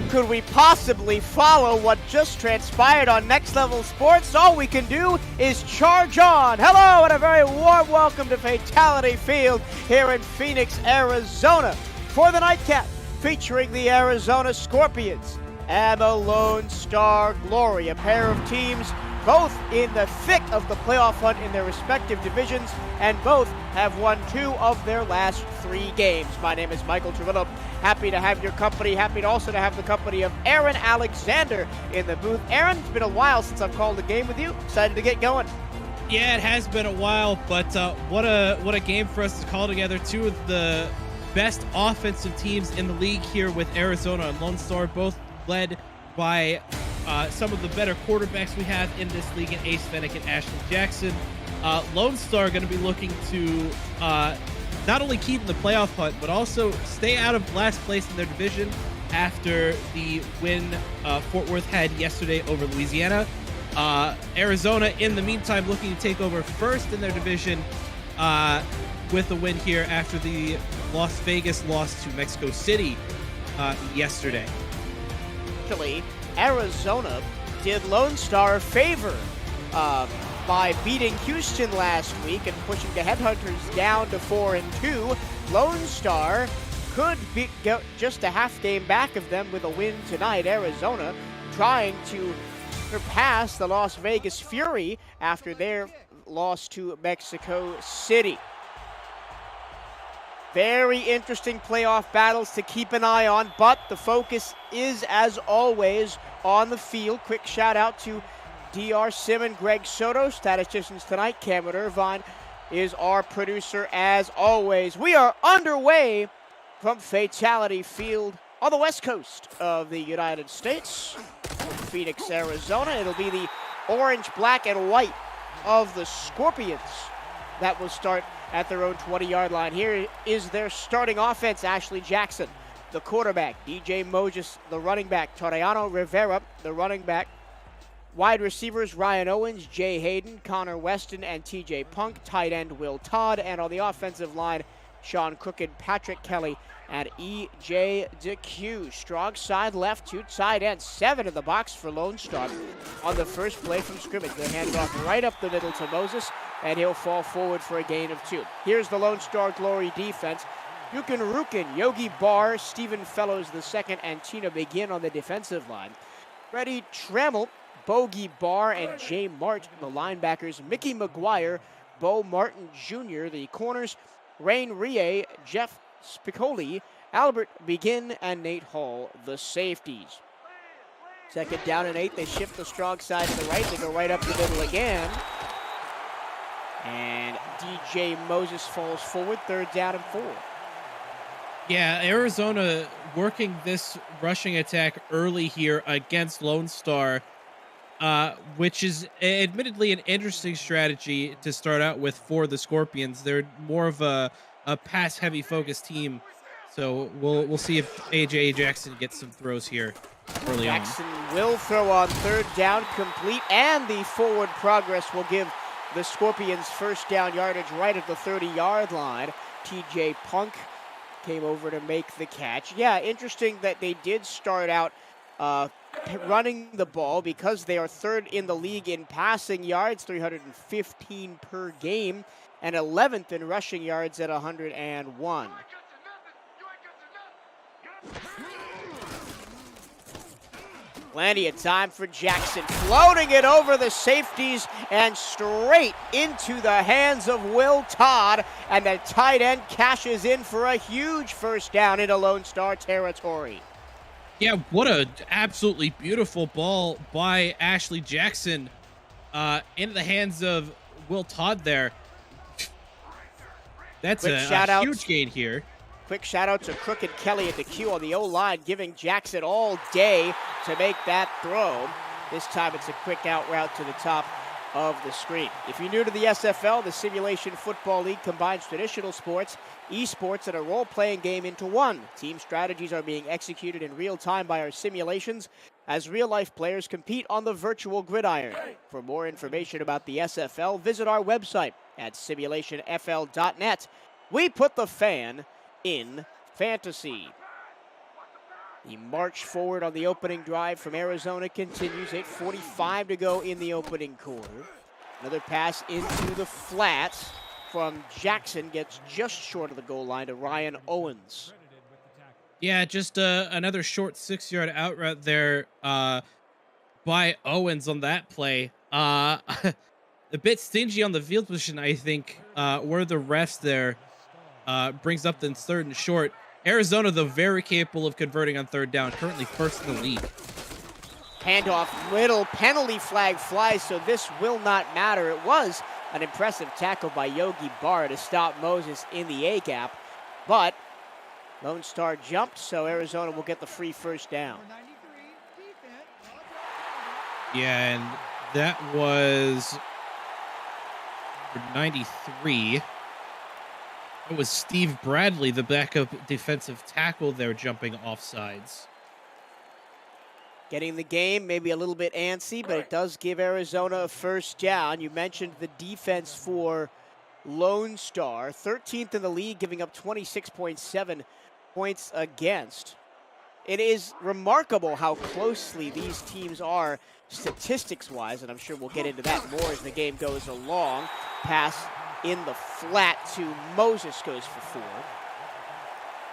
could we possibly follow what just transpired on Next Level Sports? All we can do is charge on. Hello and a very warm welcome to Fatality Field here in Phoenix, Arizona for the nightcap featuring the Arizona Scorpions and the Lone Star Glory, a pair of teams both in the thick of the playoff hunt in their respective divisions, and both have won 2 of their last 3 games. My name is Michael Trevillo. Happy to have your company. Happy to also have the company of Aaron Alexander in the booth. Aaron, it's been a while since I've called a game with you. Excited to get going. Yeah, it has been a while, but what a game for us to call together. 2 of the best offensive teams in the league here with Arizona and Lone Star, both led by some of the better quarterbacks we have in this league in Ace Fennick and Ashley Jackson. Lone Star going to be looking to not only keep in the playoff hunt, but also stay out of last place in their division after the win Fort Worth had yesterday over Louisiana. Arizona, in the meantime, looking to take over first in their division with a win here after the Las Vegas loss to Mexico City yesterday. Actually, Arizona did Lone Star a favor by beating Houston last week and pushing the Headhunters down to 4-2. Lone Star could go just a half game back of them with a win tonight. Arizona trying to surpass the Las Vegas Fury after their loss to Mexico City. Very interesting playoff battles to keep an eye on, but the focus is, as always, on the field. Quick shout out to DR Sim and Greg Soto, statisticians tonight. Cameron Irvine is our producer, as always. We are underway from Fatality Field on the west coast of the United States, Phoenix, Arizona. It'll be the orange, black, and white of the Scorpions that will start at their own 20-yard line. Here is their starting offense. Ashley Jackson, the quarterback. DJ Moses, the running back. Toriano Rivera, the running back. Wide receivers, Ryan Owens, Jay Hayden, Connor Weston, and TJ Punk. Tight end, Will Todd. And on the offensive line, Sean Crooked, Patrick Kelly, and E.J. DeQ. Strong side left, 2 tight ends, 7 in the box for Lone Star. On the first play from scrimmage, they hand it off right up the middle to Moses, and he'll fall forward for a gain of 2. Here's the Lone Star Glory defense. Yukin Rukin, Yogi Barr, Stephen Fellows II, and Tina Begin on the defensive line. Freddie Trammell, Bogey Barr, and Jay Mart, the linebackers. Mickey McGuire, Bo Martin Jr., the corners. Rain Rie, Jeff Spicoli, Albert Begin, and Nate Hall, the safeties. Second down and 8. They shift the strong side to the right. They go right up the middle again. And DJ Moses falls forward. 3rd down and 4. Yeah, Arizona working this rushing attack early here against Lone Star, which is admittedly an interesting strategy to start out with for the Scorpions. They're more of a pass-heavy focused team, so we'll see if AJ Jackson gets some throws here early on. Jackson will throw on 3rd down, complete, and the forward progress will give the Scorpions first down yardage right at the 30-yard line. TJ Punk came over to make the catch. Yeah, interesting that they did start out running the ball because they are 3rd in the league in passing yards, 315 per game, and 11th in rushing yards at 101. Plenty of time for Jackson, floating it over the safeties and straight into the hands of Will Todd, and the tight end cashes in for a huge first down into Lone Star territory. Yeah, what a absolutely beautiful ball by Ashley Jackson into the hands of Will Todd there. That's a huge gain here. Quick shout out to Crooked, Kelly, and DeQ on the O-line, giving Jackson all day to make that throw. This time it's a quick out route to the top of the screen. If you're new to the SFL, the Simulation Football League combines traditional sports, esports, and a role-playing game into one. Team strategies are being executed in real time by our simulations as real-life players compete on the virtual gridiron. For more information about the SFL, visit our website at simulationfl.net. We put the fan in fantasy. The march forward on the opening drive from Arizona continues. 8:45 to go in the opening quarter. Another pass into the flats from Jackson gets just short of the goal line to Ryan Owens. Yeah, just another short 6-yard out route there by Owens on that play. A bit stingy on the field position, I think, where the refs there brings up the 3rd and short. Arizona, though, very capable of converting on 3rd down, currently 1st in the league. Handoff, little penalty flag flies, so this will not matter. It was an impressive tackle by Yogi Berra to stop Moses in the A-gap, but Lone Star jumped, so Arizona will get the free 1st down. Yeah, and that was for 93. It was Steve Bradley, the backup defensive tackle there, jumping offsides. Getting the game, maybe a little bit antsy, but it does give Arizona a 1st down. You mentioned the defense for Lone Star, 13th in the league, giving up 26.7 points against. It is remarkable how closely these teams are statistics-wise, and I'm sure we'll get into that more as the game goes along. Pass in the flat to Moses goes for 4.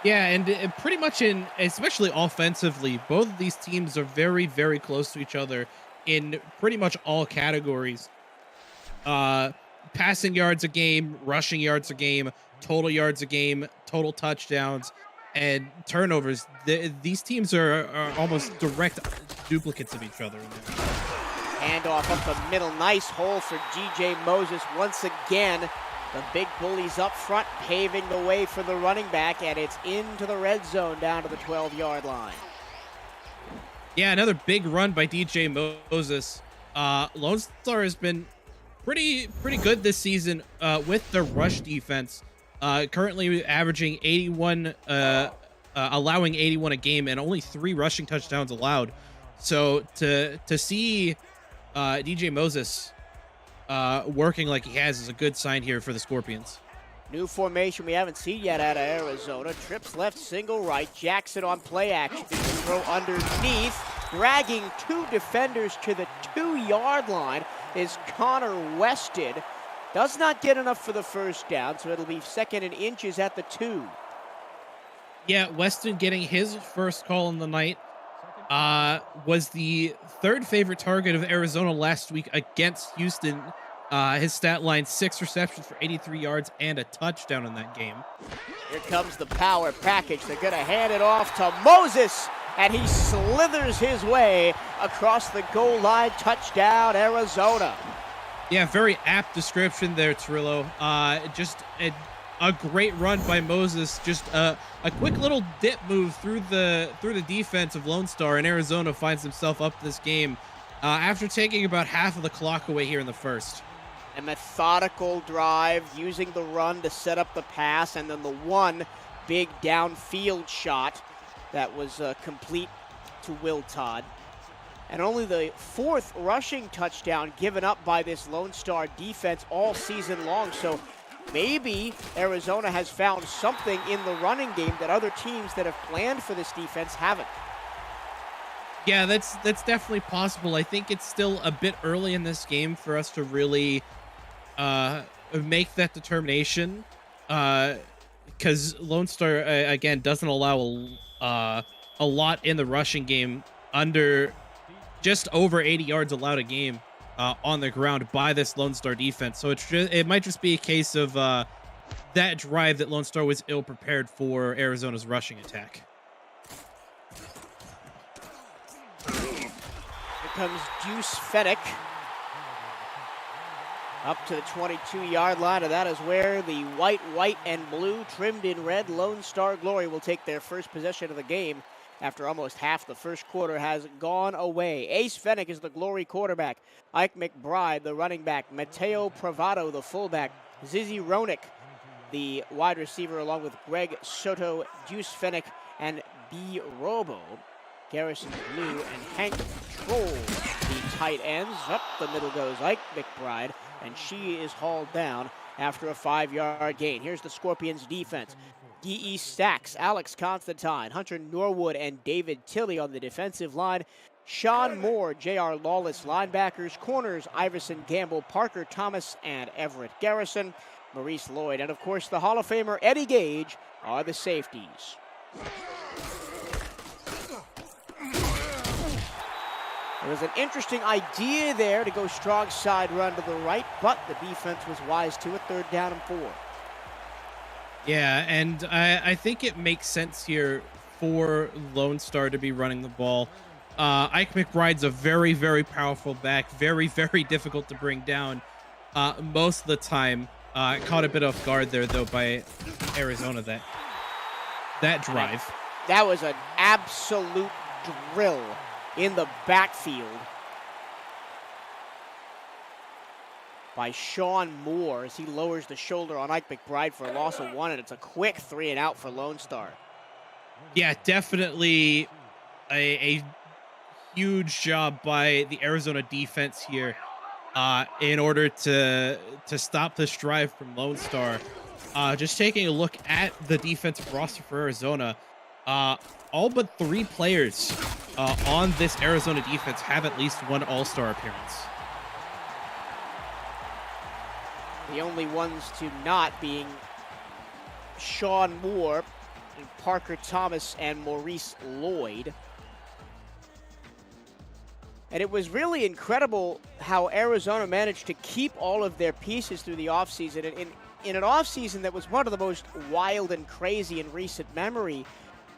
Yeah, and pretty much especially offensively, both of these teams are very, very close to each other in pretty much all categories. Passing yards a game, rushing yards a game, total yards a game, total touchdowns, and turnovers. These teams are almost direct duplicates of each other. Handoff up the middle, nice hole for G.J. Moses once again. The big bullies up front paving the way for the running back, and it's into the red zone down to the 12-yard line. Yeah, another big run by DJ Moses. Lone Star has been pretty good this season with their rush defense. Currently averaging 81, allowing 81 a game, and only 3 rushing touchdowns allowed. So to see DJ Moses working like he has is a good sign here for the Scorpions. New formation we haven't seen yet out of Arizona. Trips left, single right. Jackson on play action. Throw underneath. Dragging 2 defenders to the 2-yard line is Connor Weston. Does not get enough for the 1st down, so it'll be 2nd and inches at the 2. Yeah, Weston getting his first call in the night. Was the 3rd favorite target of Arizona last week against Houston. His stat line, 6 receptions for 83 yards and a touchdown in that game. Here comes the power package. They're going to hand it off to Moses, and he slithers his way across the goal line. Touchdown, Arizona. Yeah, very apt description there, Trillo. Just a great run by Moses. Just a quick little dip move through the defense of Lone Star, and Arizona finds himself up this game after taking about half of the clock away here in the 1st. A methodical drive using the run to set up the pass, and then the one big downfield shot that was complete to Will Todd. And only the 4th rushing touchdown given up by this Lone Star defense all season long. So maybe Arizona has found something in the running game that other teams that have planned for this defense haven't. Yeah, that's definitely possible. I think it's still a bit early in this game for us to really make that determination, because Lone Star again doesn't allow a lot in the rushing game, under just over 80 yards allowed a game on the ground by this Lone Star defense. So it might just be a case of that drive that Lone Star was ill prepared for Arizona's rushing attack. Here comes Deuce Fennick up to the 22-yard line, and that is where the white, and blue trimmed in red Lone Star Glory will take their first possession of the game after almost half the first quarter has gone away. Ace Fennick is the Glory quarterback. Ike McBride, the running back. Mateo Pravado, the fullback. Zizzy Ronick, the wide receiver, along with Greg Soto, Deuce Fennick, and B. Robo. Garrison Blue and Hank Troll, the tight ends. Up the middle goes Ike McBride, and she is hauled down after a 5-yard gain. Here's the Scorpions defense. DE Stacks, Alex Constantine, Hunter Norwood, and David Tilley on the defensive line. Sean Moore, J.R. Lawless linebackers. Corners, Iverson Gamble, Parker Thomas, and Everett Garrison. Maurice Lloyd, and of course the Hall of Famer Eddie Gage are the safeties. There was an interesting idea there to go strong side run to the right, but the defense was wise to it. 3rd down and 4. Yeah, and I think it makes sense here for Lone Star to be running the ball. Ike McBride's a very, very powerful back, very, very difficult to bring down most of the time. Caught a bit off guard there, though, by Arizona, that drive. That was an absolute drill in the backfield by Sean Moore as he lowers the shoulder on Ike McBride for a loss of 1, and it's a quick 3 and out for Lone Star. Yeah, definitely a huge job by the Arizona defense here in order to stop this drive from Lone Star. Just taking a look at the defensive roster for Arizona, all but 3 players on this Arizona defense have at least one All-Star appearance. The only ones to not being Sean Moore, and Parker Thomas, and Maurice Lloyd. And it was really incredible how Arizona managed to keep all of their pieces through the offseason. In an offseason that was one of the most wild and crazy in recent memory,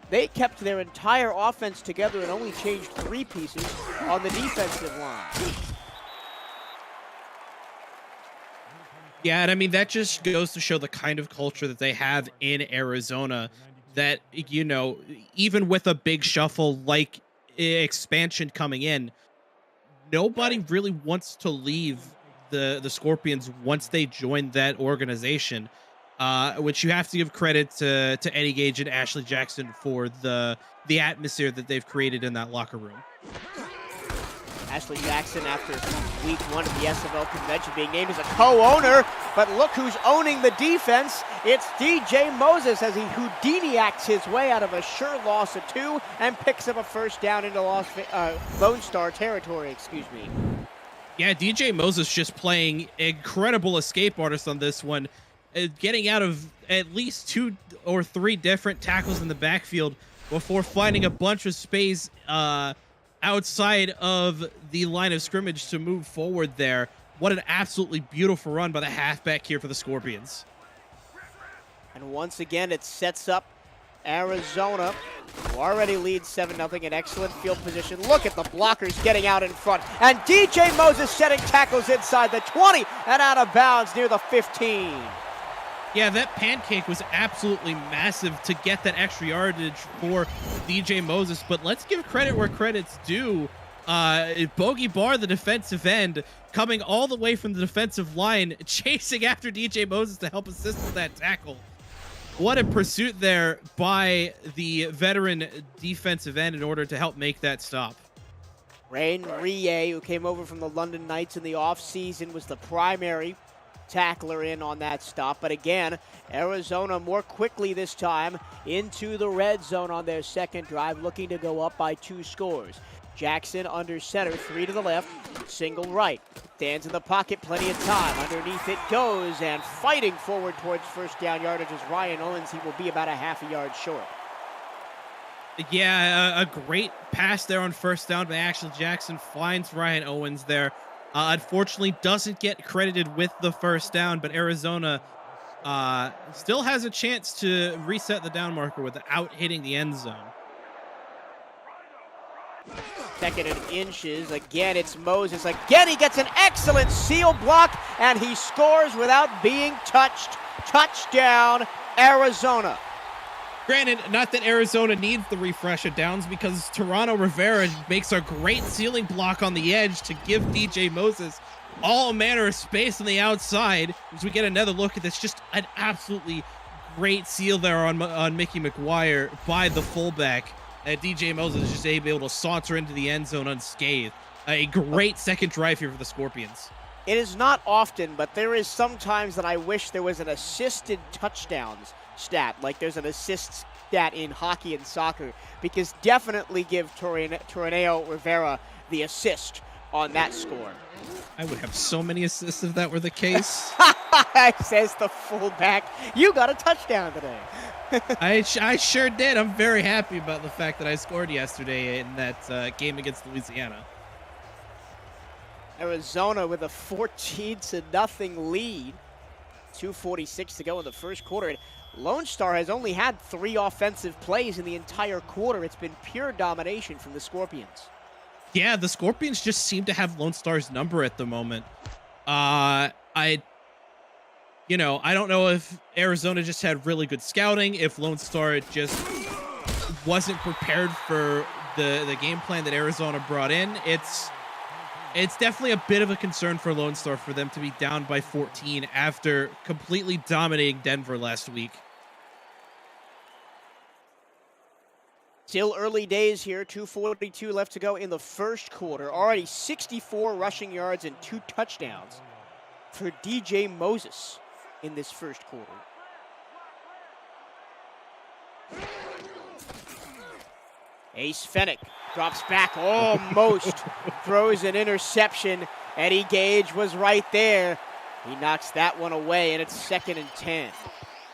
they kept their entire offense together and only changed 3 pieces on the defensive line. Yeah, and I mean, that just goes to show the kind of culture that they have in Arizona, that, you know, even with a big shuffle like expansion coming in, nobody really wants to leave the Scorpions once they join that organization, which you have to give credit to Eddie Gage and Ashley Jackson for the atmosphere that they've created in that locker room. Ashley Jackson, after week 1 of the SFL convention, being named as a co-owner, but look who's owning the defense. It's DJ Moses as he Houdini-acts his way out of a sure loss of 2 and picks up a 1st down into Lone Star territory, Yeah, DJ Moses just playing incredible escape artist on this one, getting out of at least 2 or 3 different tackles in the backfield before finding a bunch of space outside of the line of scrimmage to move forward there. What an absolutely beautiful run by the halfback here for the Scorpions. And once again, it sets up Arizona, who already leads 7-0, in excellent field position. Look at the blockers getting out in front. And DJ Moses setting tackles inside the 20 and out of bounds near the 15. Yeah, that pancake was absolutely massive to get that extra yardage for DJ Moses, but let's give credit where credit's due. Bogey Barr, the defensive end, coming all the way from the defensive line, chasing after DJ Moses to help assist with that tackle. What a pursuit there by the veteran defensive end in order to help make that stop. Rain Rie, who came over from the London Knights in the offseason, was the primary tackler in on that stop. But again, Arizona more quickly this time into the red zone on their 2nd drive, looking to go up by 2 scores. Jackson under center, 3 to the left, single right. Stands in the pocket, plenty of time. Underneath it goes, and fighting forward towards 1st down yardage is Ryan Owens. He will be about a half a yard short. Yeah, a great pass there on 1st down by Ashley Jackson. Finds Ryan Owens there. Unfortunately, doesn't get credited with the 1st down, but Arizona still has a chance to reset the down marker without hitting the end zone. 2nd and inches. Again, it's Moses. Again, he gets an excellent seal block, and he scores without being touched. Touchdown, Arizona. Granted, not that Arizona needs the refresh of downs, because Toronto Rivera makes a great sealing block on the edge to give DJ Moses all manner of space on the outside. As we get another look at this, just an absolutely great seal there on Mickey McGuire by the fullback. DJ Moses is just able to saunter into the end zone unscathed. A great 2nd drive here for the Scorpions. It is not often, but there is sometimes that I wish there was an assisted touchdowns stat, like there's an assist stat in hockey and soccer, because definitely give Torneo Rivera the assist on that score. I would have so many assists if that were the case. Says the fullback. You got a touchdown today. I sure did. I'm very happy about the fact that I scored yesterday in that game against Louisiana. Arizona with a 14-0 lead. 2:46 to go in the first quarter. And Lone Star has only had 3 offensive plays in the entire quarter. It's been pure domination from the Scorpions. Yeah, the Scorpions just seem to have Lone Star's number at the moment. I don't know if Arizona just had really good scouting, if Lone Star just wasn't prepared for the game plan that Arizona brought in. It's definitely a bit of a concern for Lone Star for them to be down by 14 after completely dominating Denver last week. Still early days here, 2:42 left to go in the first quarter. Already 64 rushing yards and 2 touchdowns for DJ Moses in this first quarter. Ace Fennick drops back, almost throws an interception. Eddie Gage was right there. He knocks that one away, and it's 2nd and 10.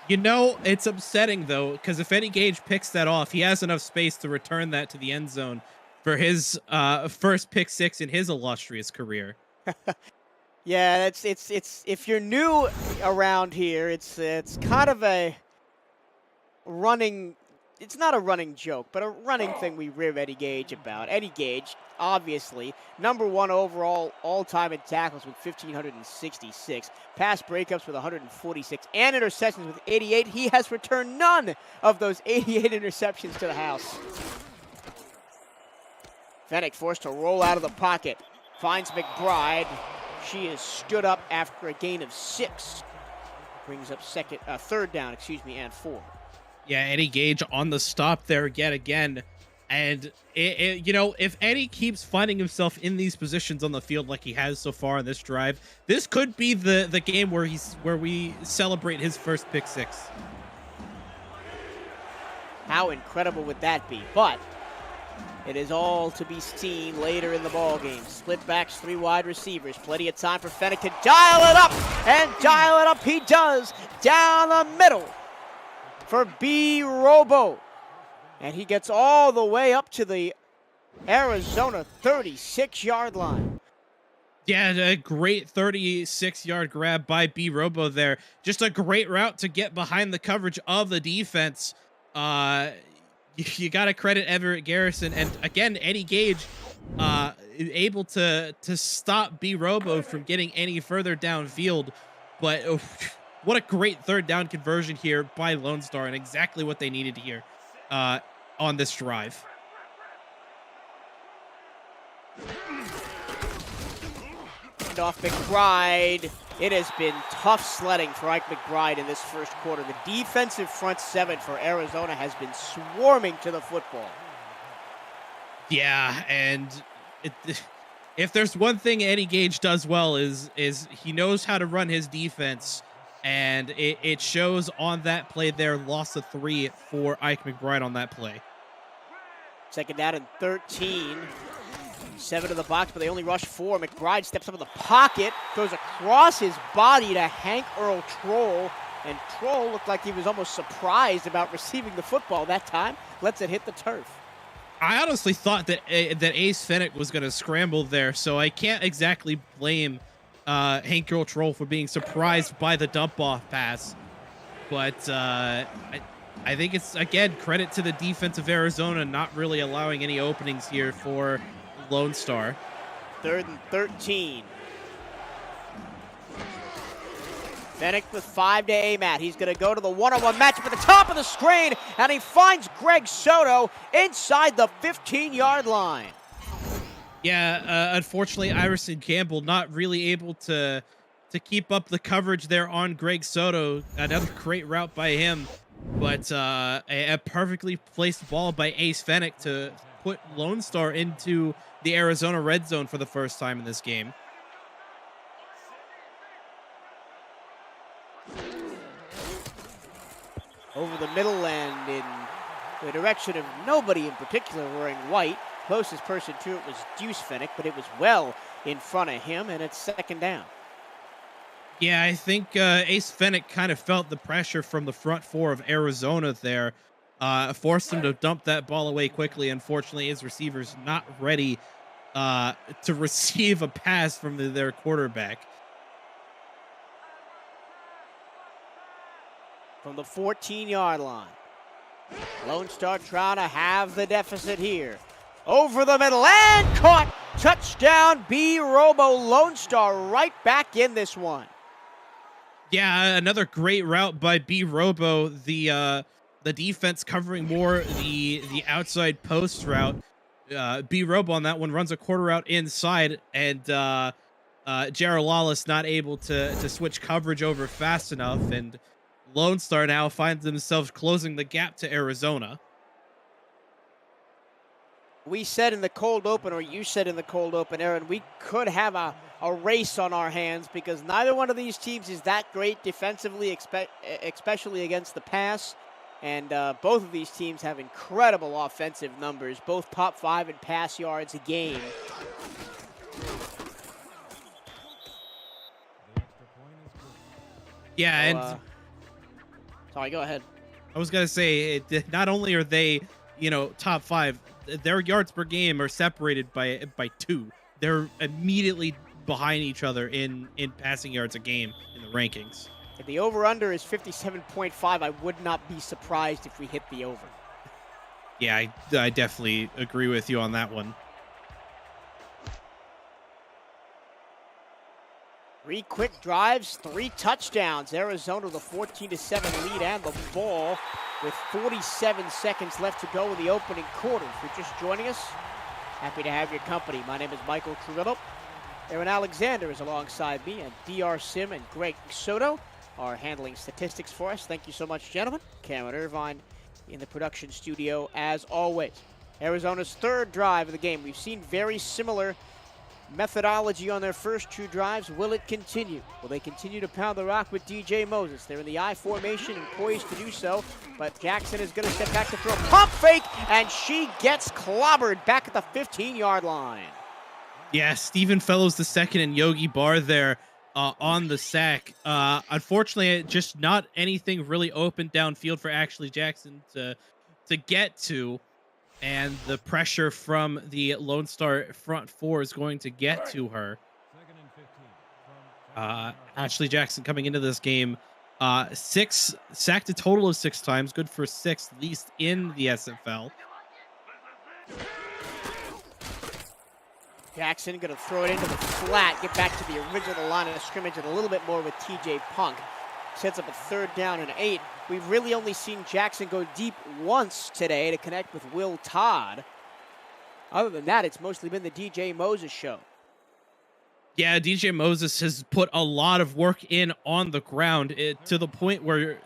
You know, it's upsetting, though, because if Eddie Gage picks that off, he has enough space to return that to the end zone for his first pick 6 in his illustrious career. Yeah, it's if you're new around here, it's kind of a running. It's not a running joke, but a running thing we rib Eddie Gage about. Eddie Gage, obviously, #1 overall all-time in tackles with 1,566, pass breakups with 146, and interceptions with 88. He has returned none of those 88 interceptions to the house. Fennick forced to roll out of the pocket. Finds McBride. She is stood up after a gain of 6. Brings up 3rd down, and 4. Yeah, Eddie Gage on the stop there yet again. And, if Eddie keeps finding himself in these positions on the field like he has so far in this drive, this could be the game where we celebrate his first pick 6. How incredible would that be? But it is all to be seen later in the ball game. Split backs, 3 wide receivers. Plenty of time for Fennick to dial it up, and dial it up he does down the middle for B. Robo. And he gets all the way up to the Arizona 36-yard line. Yeah, a great 36-yard grab by B. Robo there. Just a great route to get behind the coverage of the defense. You got to credit Everett Garrison. And again, Eddie Gage able to stop B. Robo from getting any further downfield. But what a great 3rd down conversion here by Lone Star, and exactly what they needed here on this drive. And off McBride. It has been tough sledding for Ike McBride in this first quarter. The defensive front 7 for Arizona has been swarming to the football. Yeah, and if there's one thing Eddie Gage does well is he knows how to run his defense, and it shows on that play there. Loss of 3 for Ike McBride on that play. 2nd down and 13. 7 to the box, but they only rush 4. McBride steps up in the pocket, goes across his body to Hank Earl Troll, and Troll looked like he was almost surprised about receiving the football that time. Lets it hit the turf. I honestly thought that Ace Fennick was going to scramble there, so I can't exactly blame Hank Earl Troll for being surprised by the dump-off pass. But I think it's, again, credit to the defense of Arizona not really allowing any openings here for Lone Star. 3rd and 13. Fennick with 5 to aim at. He's going to go to the one-on-one matchup at the top of the screen, and he finds Greg Soto inside the 15-yard line. Yeah, unfortunately, Iverson Campbell not really able to keep up the coverage there on Greg Soto. Another great route by him, but a perfectly placed ball by Ace Fennick to put Lone Star into the Arizona red zone for the first time in this game. over the middle and in the direction of nobody in particular wearing white. Closest person to it was Deuce Finnick, but it was well in front of him, and it's second down. Yeah, I think Ace Fennec kind of felt the pressure from the front four of Arizona there. Forced him to dump that ball away quickly. Unfortunately, his receiver's not ready to receive a pass from their quarterback. From the 14-yard line, Lone Star trying to have the deficit here. Over the middle and caught. Touchdown, B. Robo. Lone Star right back in this one. Yeah, another great route by B. Robo. The defense covering more the outside post route. B. Robo on that one runs a quarter route inside, and Gerald Lawless not able to switch coverage over fast enough, and Lone Star now finds themselves closing the gap to Arizona. We said in the cold open, or you said in the cold open, Aaron, we could have a race on our hands because neither one of these teams is that great defensively, especially against the pass. And both of these teams have incredible offensive numbers, both top 5 in pass yards a game. Yeah, and sorry, go ahead. I was gonna say, not only are they, top 5, their yards per game are separated by 2. They're immediately behind each other in passing yards a game in the rankings. If the over-under is 57.5, I would not be surprised if we hit the over. Yeah, I definitely agree with you on that one. 3 quick drives, 3 touchdowns. Arizona with a 14-7 lead and the ball with 47 seconds left to go in the opening quarter. If you're just joining us, happy to have your company. My name is Michael Carrillo. Aaron Alexander is alongside me, and DR Sim and Greg Soto are handling statistics for us. Thank you so much, gentlemen. Cameron Irvine in the production studio as always. Arizona's 3rd drive of the game. We've seen very similar methodology on their first 2 drives. Will it continue? Will they continue to pound the rock with DJ Moses? They're in the I formation and poised to do so, but Jackson is going to step back to throw. Pump fake, and she gets clobbered back at the 15-yard line. Yeah, Stephen Fellows II and Yogi Barr there on the sack. Unfortunately, just not anything really open downfield for Ashley Jackson to get to. And the pressure from the Lone Star front 4 is going to get to her. Ashley Jackson coming into this game, sacked a total of 6 times, good for 6th least in the SFL. Jackson going to throw it into the flat, get back to the original line of scrimmage and a little bit more with TJ Punk. Sets up a 3rd down and 8. We've really only seen Jackson go deep once today to connect with Will Todd. Other than that, it's mostly been the DJ Moses show. Yeah, DJ Moses has put a lot of work in on the ground to the point where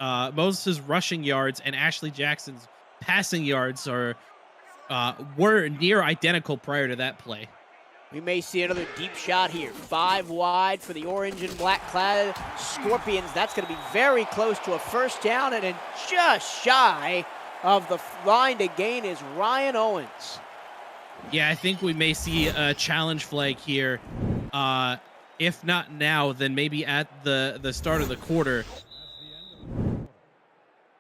Moses' rushing yards and Ashley Jackson's passing yards were near identical prior to that play. We may see another deep shot here. 5 wide for the orange and black clad Scorpions. That's going to be very close to a 1st down, and then just shy of the line to gain is Ryan Owens. Yeah, I think we may see a challenge flag here. If not now, then maybe at the start of the quarter.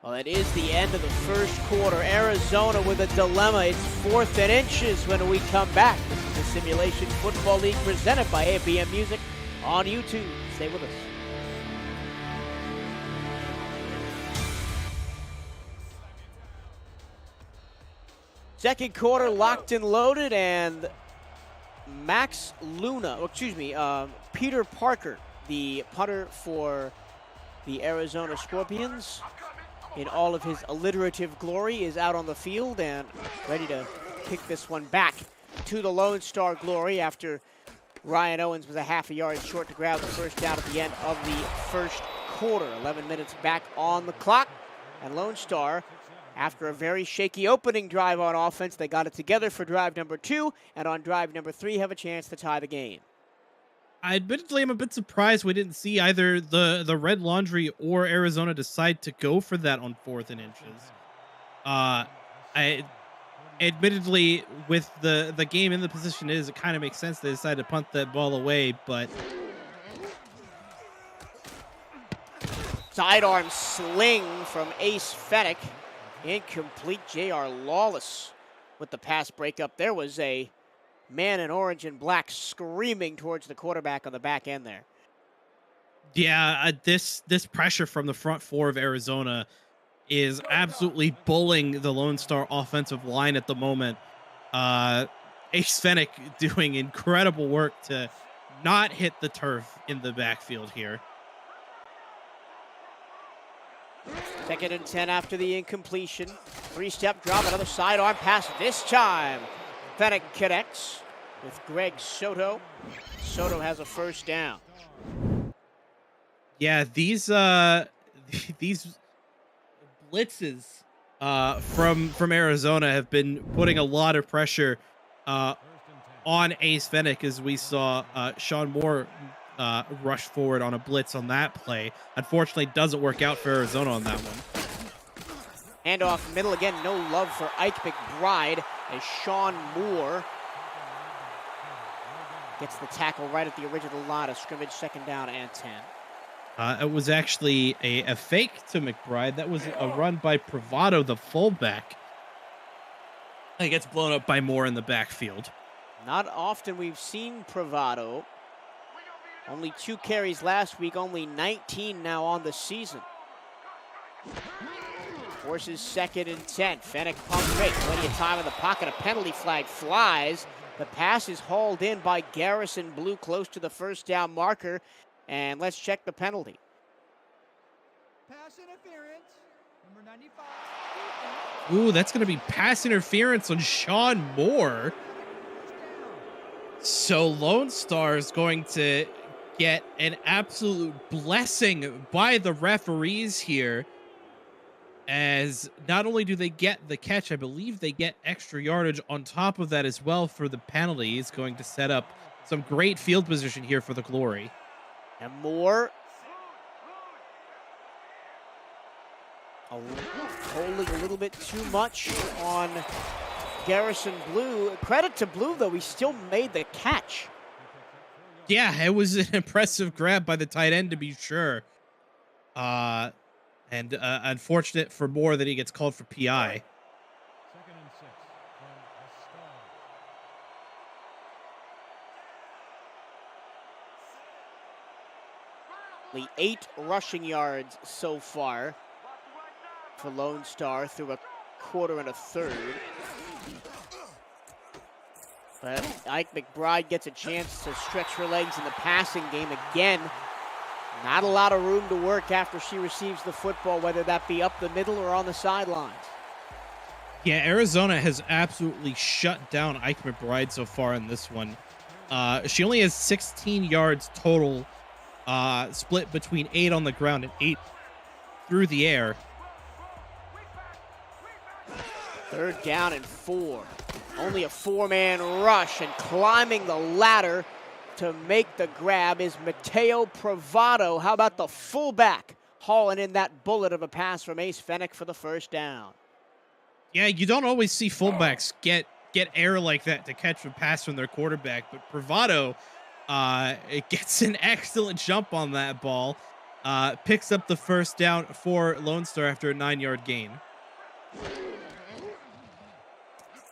Well, it is the end of the first quarter. Arizona with a dilemma. It's 4th and inches when we come back. This is the Simulation Football League presented by ABM Music on YouTube. Stay with us. Second quarter locked and loaded, and Peter Parker, the punter for the Arizona Scorpions, in all of his alliterative glory, is out on the field and ready to kick this one back to the Lone Star glory after Ryan Owens was a half a yard short to grab the 1st down at the end of the first quarter. 11 minutes back on the clock, and Lone Star, after a very shaky opening drive on offense, they got it together for drive number 2, and on drive number 3 have a chance to tie the game. Admittedly, I'm a bit surprised we didn't see either the Red Laundry or Arizona decide to go for that on 4th and inches. I admittedly, with the game in the position it is, it kind of makes sense they decided to punt that ball away, but Sidearm sling from Ace Fennec. Incomplete. J.R. Lawless with the pass breakup. There was a man in orange and black screaming towards the quarterback on the back end there. yeah, this pressure from the front four of Arizona is absolutely bullying the Lone Star offensive line at the moment. Ace Fennec doing incredible work to not hit the turf in the backfield here. 2nd and 10 after the incompletion. 3-step drop, another sidearm pass this time. Fennec connects with Greg Soto. Soto has a first down. Yeah, these blitzes from Arizona have been putting a lot of pressure on Ace Fennec, as we saw Sean Moore rush forward on a blitz on that play. Unfortunately, doesn't work out for Arizona on that one. Handoff middle again, no love for Ike McBride as Sean Moore gets the tackle right at the original line of scrimmage, 2nd down and 10. It was actually a fake to McBride. That was a run by Privado, the fullback. It gets blown up by Moore in the backfield. Not often we've seen Privado. Only 2 carries last week, only 19 now on the season. Forces 2nd and 10. Fennec pump fake. Plenty of time in the pocket. A penalty flag flies. The pass is hauled in by Garrison Blue close to the first down marker. And let's check the penalty. Pass interference, number 95. Ooh, that's going to be pass interference on Sean Moore. So Lone Star is going to get an absolute blessing by the referees here, as not only do they get the catch, I believe they get extra yardage on top of that as well for the penalty. He's going to set up some great field position here for the Glory. And Moore holding a little bit too much on Garrison Blue. Credit to Blue, though, he still made the catch. Yeah, it was an impressive grab by the tight end, to be sure. And unfortunate for Moore that he gets called for PI. 2nd and 6 from The 8 rushing yards so far for Lone Star through a quarter and a third. But Ike McBride gets a chance to stretch her legs in the passing game again. Not a lot of room to work after she receives the football, whether that be up the middle or on the sidelines. Yeah, Arizona has absolutely shut down Ike McBride so far in this one. She only has 16 yards total, split between 8 on the ground and 8 through the air. 3rd down and 4. Only a 4-man rush, and climbing the ladder to make the grab is Mateo Privado. How about the fullback hauling in that bullet of a pass from Ace Fennec for the first down? Yeah, you don't always see fullbacks get air like that to catch a pass from their quarterback, but Privado it gets an excellent jump on that ball, picks up the first down for Lone Star after a 9-yard gain.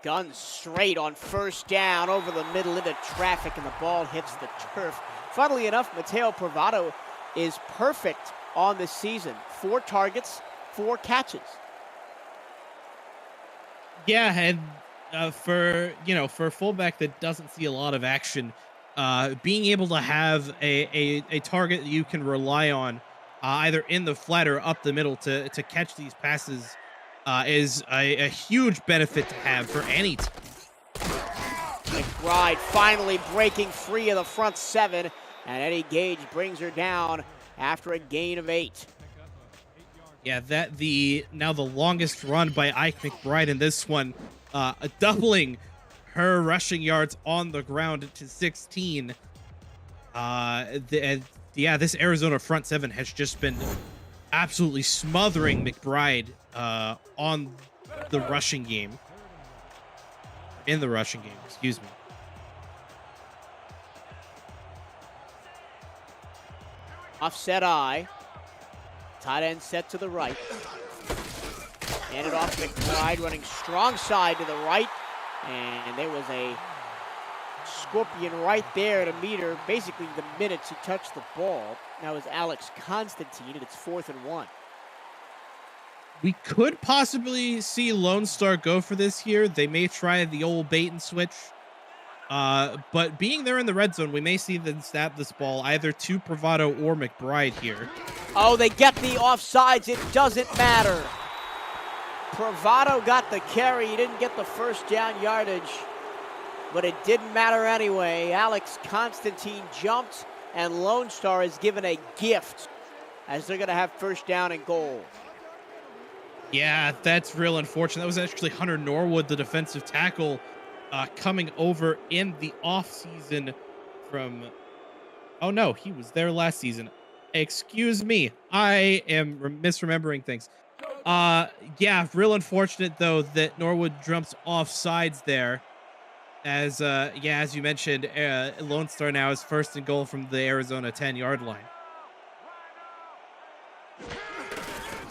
Gun straight on first down over the middle into traffic, and the ball hits the turf. Funnily enough, Mateo Privado is perfect on the season. 4 targets, 4 catches. Yeah, and for a fullback that doesn't see a lot of action, being able to have a target that you can rely on, either in the flat or up the middle to catch these passes, is a huge benefit to have for any team. McBride finally breaking free of the front 7, and Eddie Gage brings her down after a gain of 8. Yeah, now the longest run by Ike McBride in this one, doubling her rushing yards on the ground to 16. Yeah, this Arizona front seven has just been absolutely smothering McBride on the rushing game. In the rushing game, excuse me. Offset eye. Tight end set to the right. Handed off McBride, running strong side to the right. And there was a scorpion right there to meet her, basically the minutes he touched the ball. Now is Alex Constantine, and it's 4th and 1. We could possibly see Lone Star go for this here. They may try the old bait and switch. But being there in the red zone, we may see them snap this ball either to Bravado or McBride here. Oh, they get the offsides. It doesn't matter. Bravado got the carry. He didn't get the first down yardage, but it didn't matter anyway. Alex Constantine jumped, and Lone Star is given a gift as they're going to have first down and goal. Yeah, that's real unfortunate. That was actually Hunter Norwood, the defensive tackle, coming over in the offseason from... Oh, no, he was there last season. Excuse me. I am misremembering things. Yeah, real unfortunate, though, that Norwood jumps off sides there. As you mentioned, Lone Star now is 1st and goal from the Arizona 10-yard line.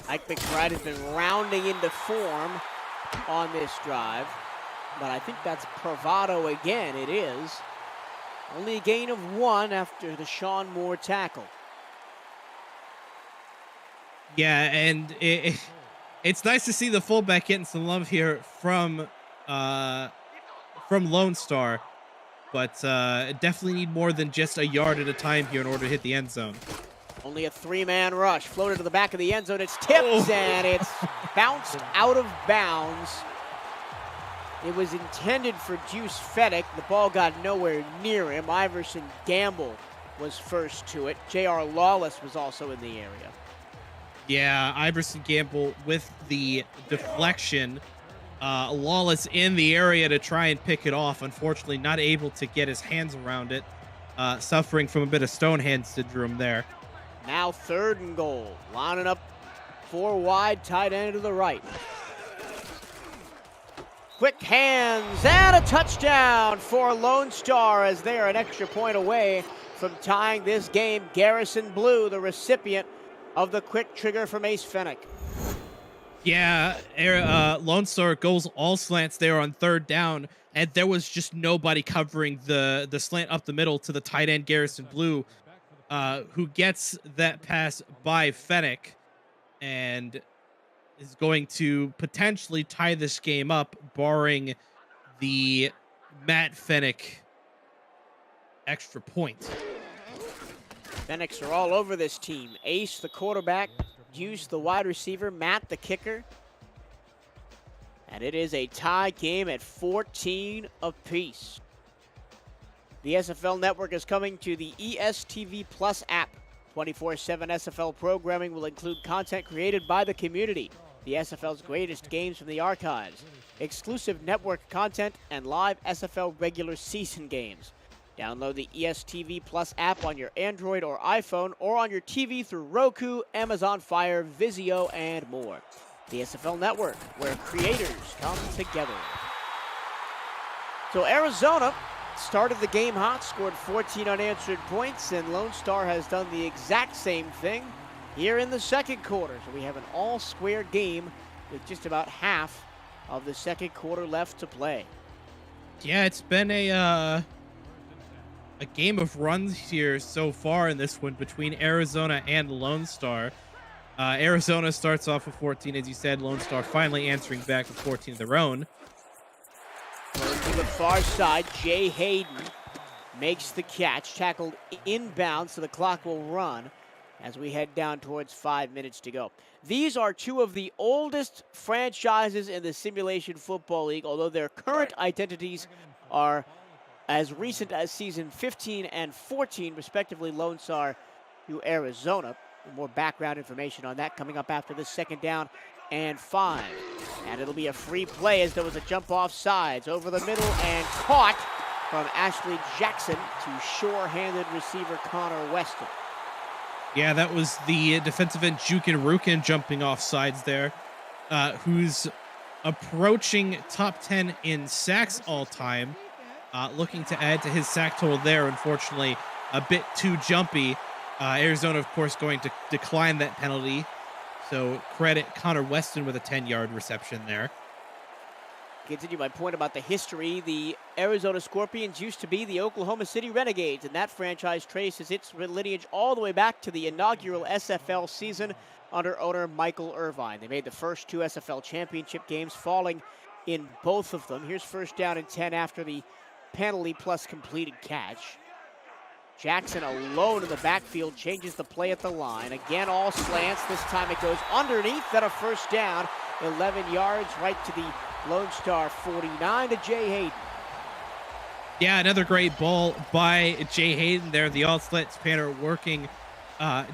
Mike McBride has been rounding into form on this drive, but I think that's Bravado again. It is. Only a gain of 1 after the Sean Moore tackle. Yeah, and it's nice to see the fullback getting some love here from Lone Star, but definitely need more than just a yard at a time here in order to hit the end zone. Only a 3-man rush. Floated to the back of the end zone. It's tipped, and it's bounced out of bounds. It was intended for Juice Fedek. The ball got nowhere near him. Iverson Gamble was first to it. J.R. Lawless was also in the area. Yeah, Iverson Gamble with the deflection. Lawless in the area to try and pick it off. Unfortunately, not able to get his hands around it. Suffering from a bit of stone hand syndrome there. Now 3rd and goal. Lining up 4 wide, tight end to the right. Quick hands and a touchdown for Lone Star as they are an extra point away from tying this game. Garrison Blue, the recipient of the quick trigger from Ace Fennick. Yeah, Lone Star goes all slants there on 3rd down, and there was just nobody covering the slant up the middle to the tight end Garrison Blue, who gets that pass by Fennick and is going to potentially tie this game up, barring the Matt Fennick extra point. Fennicks are all over this team. Ace, the quarterback, Juice, the wide receiver, Matt, the kicker. And it is a tie game at 14 apiece. The SFL network is coming to the ESTV Plus app. 24/7 SFL programming will include content created by the community, the SFL's greatest games from the archives, exclusive network content, and live SFL regular season games. Download the ESTV Plus app on your Android or iPhone or on your TV through Roku, Amazon Fire, Vizio, and more. The SFL network, where creators come together. So Arizona started the game hot, scored 14 unanswered points, and Lone Star has done the exact same thing here in the second quarter. So we have an all-square game with just about half of the second quarter left to play. Yeah, it's been a game of runs here so far in this one between Arizona and Lone Star. Arizona starts off with 14, as you said. Lone Star finally answering back with 14 of their own. Going to the far side, Jay Hayden makes the catch, tackled inbound, so the clock will run as we head down towards 5 minutes to go. These are two of the oldest franchises in the Simulation Football League, although their current identities are as recent as season 15 and 14, respectively. Lone Star to Arizona. More background information on that coming up after this 2nd down and 5. And it'll be a free play as there was a jump off sides over the middle and caught from Ashley Jackson to sure-handed receiver Connor Weston. Yeah, that was the defensive end Jukin Rukin jumping off sides there, who's approaching top 10 in sacks all time. Looking to add to his sack total there, unfortunately, a bit too jumpy. Arizona, of course, going to decline that penalty. So credit Connor Weston with a 10-yard reception there. Continue my point about the history. The Arizona Scorpions used to be the Oklahoma City Renegades, and that franchise traces its lineage all the way back to the inaugural SFL season under owner Michael Irvine. They made the first 2 SFL championship games, falling in both of them. Here's first down and 10 after the penalty plus completed catch. Jackson alone in the backfield changes the play at the line. Again, all slants. This time it goes underneath at a first down. 11 yards right to the Lone Star 49 to Jay Hayden. Yeah, another great ball by Jay Hayden there. The all slant spanner working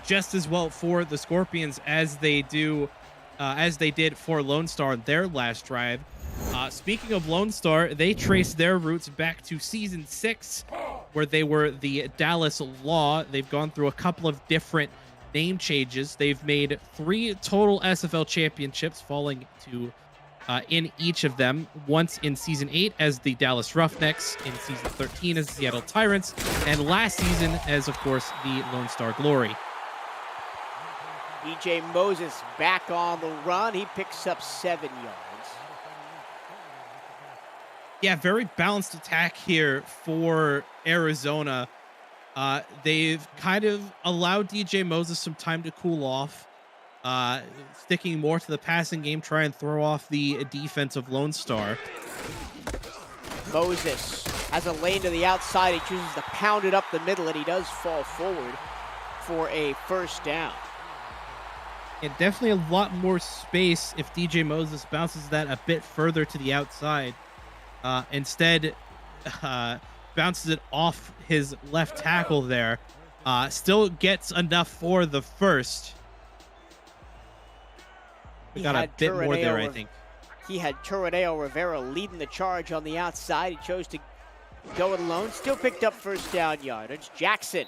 just as well for the Scorpions as they did for Lone Star in their last drive. Speaking of Lone Star, they traced their roots back to season 6, where they were the Dallas Law. They've gone through a couple of different name changes. They've made 3 total SFL championships, falling to in each of them. Once in season 8 as the Dallas Roughnecks, in season 13 as the Seattle Tyrants, and last season as, of course, the Lone Star Glory. DJ Moses back on the run. He picks up 7 yards. Yeah, very balanced attack here for Arizona. They've kind of allowed DJ Moses some time to cool off, sticking more to the passing game, try and throw off the defense of Lone Star. Moses has a lane to the outside. He chooses to pound it up the middle, and he does fall forward for a first down. And definitely a lot more space if DJ Moses bounces that a bit further to the outside. Instead, bounces it off his left tackle there. Still gets enough for the first. We got a bit more there, I think. He had Turaneo Rivera leading the charge on the outside. He chose to go it alone. Still picked up first down yardage. Jackson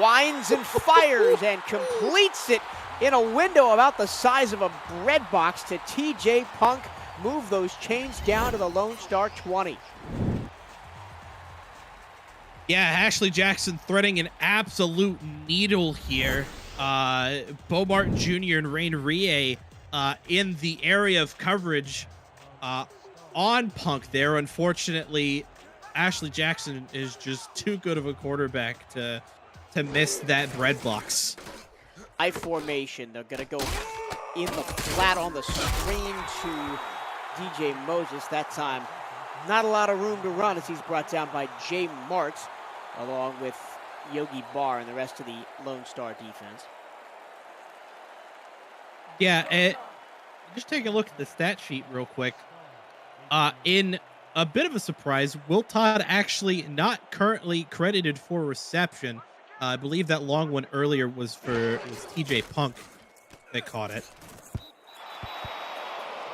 winds and fires and completes it in a window about the size of a bread box to TJ Punk. Move those chains down to the Lone Star 20. Yeah, Ashley Jackson threading an absolute needle here. Bo Martin Jr. and Rain Rie in the area of coverage on Punk there. Unfortunately, Ashley Jackson is just too good of a quarterback to miss that bread box. I formation. They're going to go in the flat on the screen to DJ Moses. That time, not a lot of room to run as he's brought down by Jay Martz, along with Yogi Barr and the rest of the Lone Star defense. Yeah, just take a look at the stat sheet real quick. In a bit of a surprise, Will Todd actually not currently credited for reception. I believe that long one earlier was TJ Punk that caught it.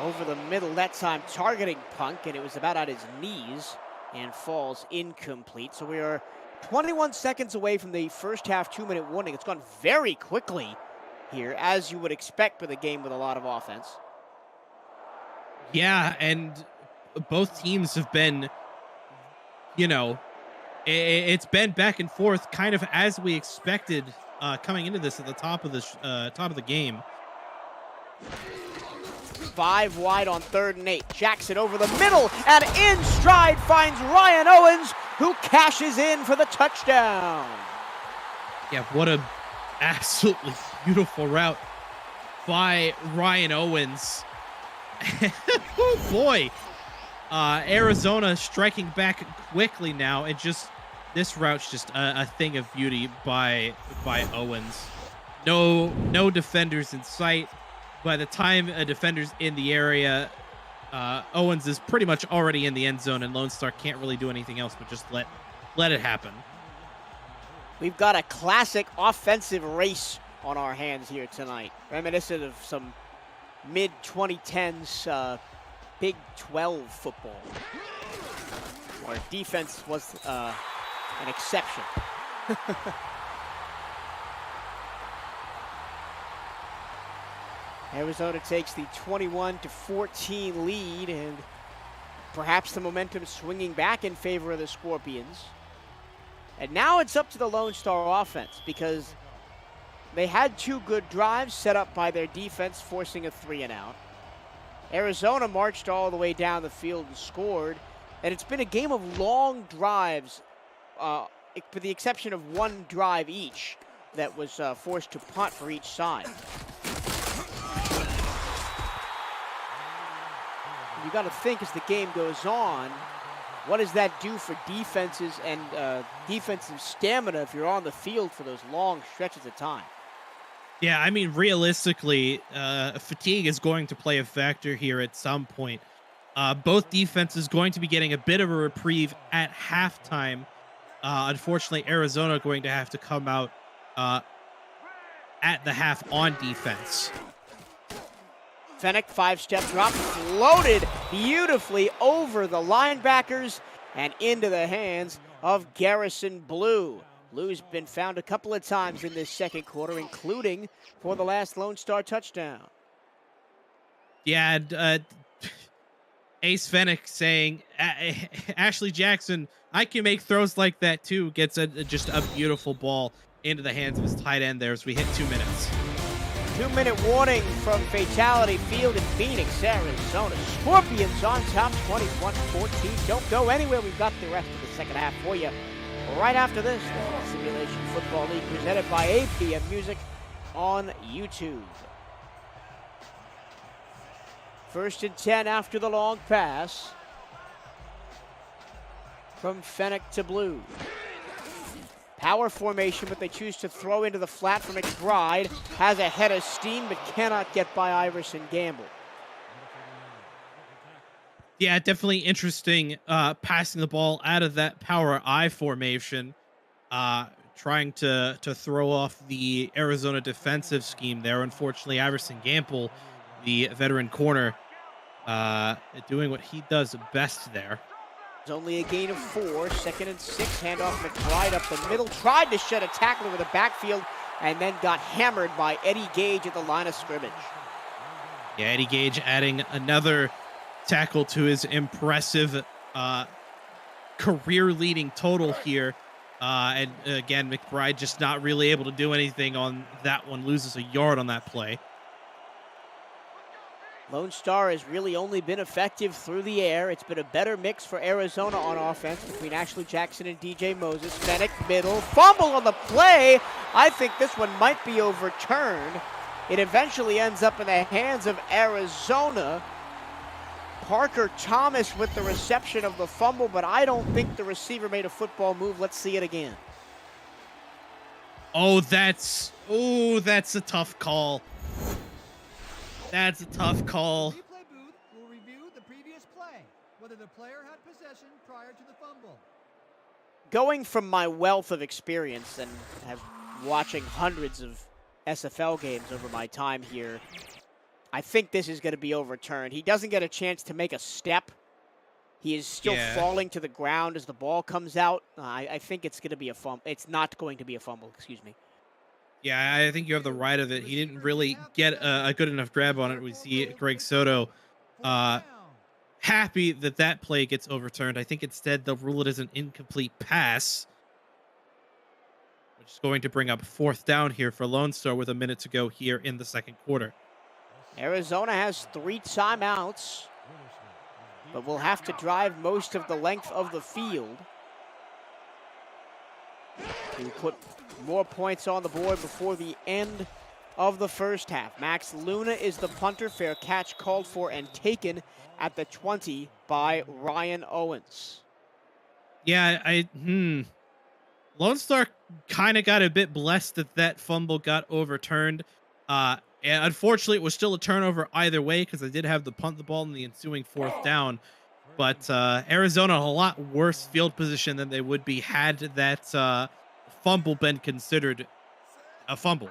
Over the middle, that time targeting Punk, and it was about at his knees and falls incomplete. So we are 21 seconds away from the first half 2-minute warning. It's gone very quickly here, as you would expect with a game with a lot of offense. Yeah, and both teams have been, it's been back and forth kind of as we expected coming into this at the top of the game. 5 wide on 3rd and 8. Jackson over the middle and in stride finds Ryan Owens, who cashes in for the touchdown. Yeah, what a absolutely beautiful route by Ryan Owens. Oh boy. Arizona striking back quickly now, and this route's just a thing of beauty by Owens. No defenders in sight. By the time a defender's in the area, Owens is pretty much already in the end zone, and Lone Star can't really do anything else but just let it happen. We've got a classic offensive race on our hands here tonight, reminiscent of some mid-2010s Big 12 football. Or defense was an exception. Arizona takes the 21-14 lead, and perhaps the momentum swinging back in favor of the Scorpions. And now it's up to the Lone Star offense, because they had two good drives set up by their defense, forcing a 3-and-out. Arizona marched all the way down the field and scored, and it's been a game of long drives, with the exception of one drive each that was forced to punt for each side. You got to think, as the game goes on, what does that do for defenses and defensive stamina if you're on the field for those long stretches of time? Yeah, I mean, realistically, fatigue is going to play a factor here at some point. Both defenses going to be getting a bit of a reprieve at halftime. Unfortunately, Arizona going to have to come out at the half on defense. Fennec, 5-step drop, floated beautifully over the linebackers and into the hands of Garrison Blue. Blue's been found a couple of times in this second quarter, including for the last Lone Star touchdown. Yeah, Ace Fennec saying, Ashley Jackson, I can make throws like that too, gets just a beautiful ball into the hands of his tight end there as we hit 2 minutes. 2-minute warning from Fatality Field in Phoenix, Arizona. Scorpions on top, 21-14. Don't go anywhere. We've got the rest of the second half for you. Right after this, the Simulation Football League presented by APM Music on YouTube. 1st and 10 after the long pass from Fennec to Blue. Power formation, but they choose to throw into the flat for McBride. Has a head of steam, but cannot get by Iverson Gamble. Yeah, definitely interesting passing the ball out of that power I formation. Trying to throw off the Arizona defensive scheme there. Unfortunately, Iverson Gamble, the veteran corner, doing what he does best there. It's only a gain of 4, 2nd and 6. Handoff McBride up the middle. Tried to shed a tackle over the backfield and then got hammered by Eddie Gage at the line of scrimmage. Yeah, Eddie Gage adding another tackle to his impressive career-leading total here. And again, McBride just not really able to do anything on that one. Loses a yard on that play. Lone Star has really only been effective through the air. It's been a better mix for Arizona on offense between Ashley Jackson and DJ Moses. Fennec, middle, fumble on the play. I think this one might be overturned. It eventually ends up in the hands of Arizona. Parker Thomas with the reception of the fumble, but I don't think the receiver made a football move. Let's see it again. Oh, that's a tough call. That's a tough call. Replay booth will review the previous play, whether the player had possession prior to the fumble. Going from my wealth of experience and watching hundreds of SFL games over my time here, I think this is going to be overturned. He doesn't get a chance to make a step. He is still falling to the ground as the ball comes out. I think it's going to be a fumble. It's not going to be a fumble, excuse me. Yeah, I think you have the right of it. He didn't really get a good enough grab on it. We see Greg Soto happy that play gets overturned. I think instead they'll rule it as an incomplete pass, which is going to bring up 4th down here for Lone Star with a minute to go here in the second quarter. Arizona has 3 timeouts, but will have to drive most of the length of the field to put more points on the board before the end of the first half. Max Luna is the punter. Fair catch called for and taken at the 20 by Ryan Owens. Yeah, Lone Star kind of got a bit blessed that fumble got overturned. And unfortunately, it was still a turnover either way because they did have to punt the ball in the ensuing 4th down. But Arizona a lot worse field position than they would be had that fumble been considered a fumble.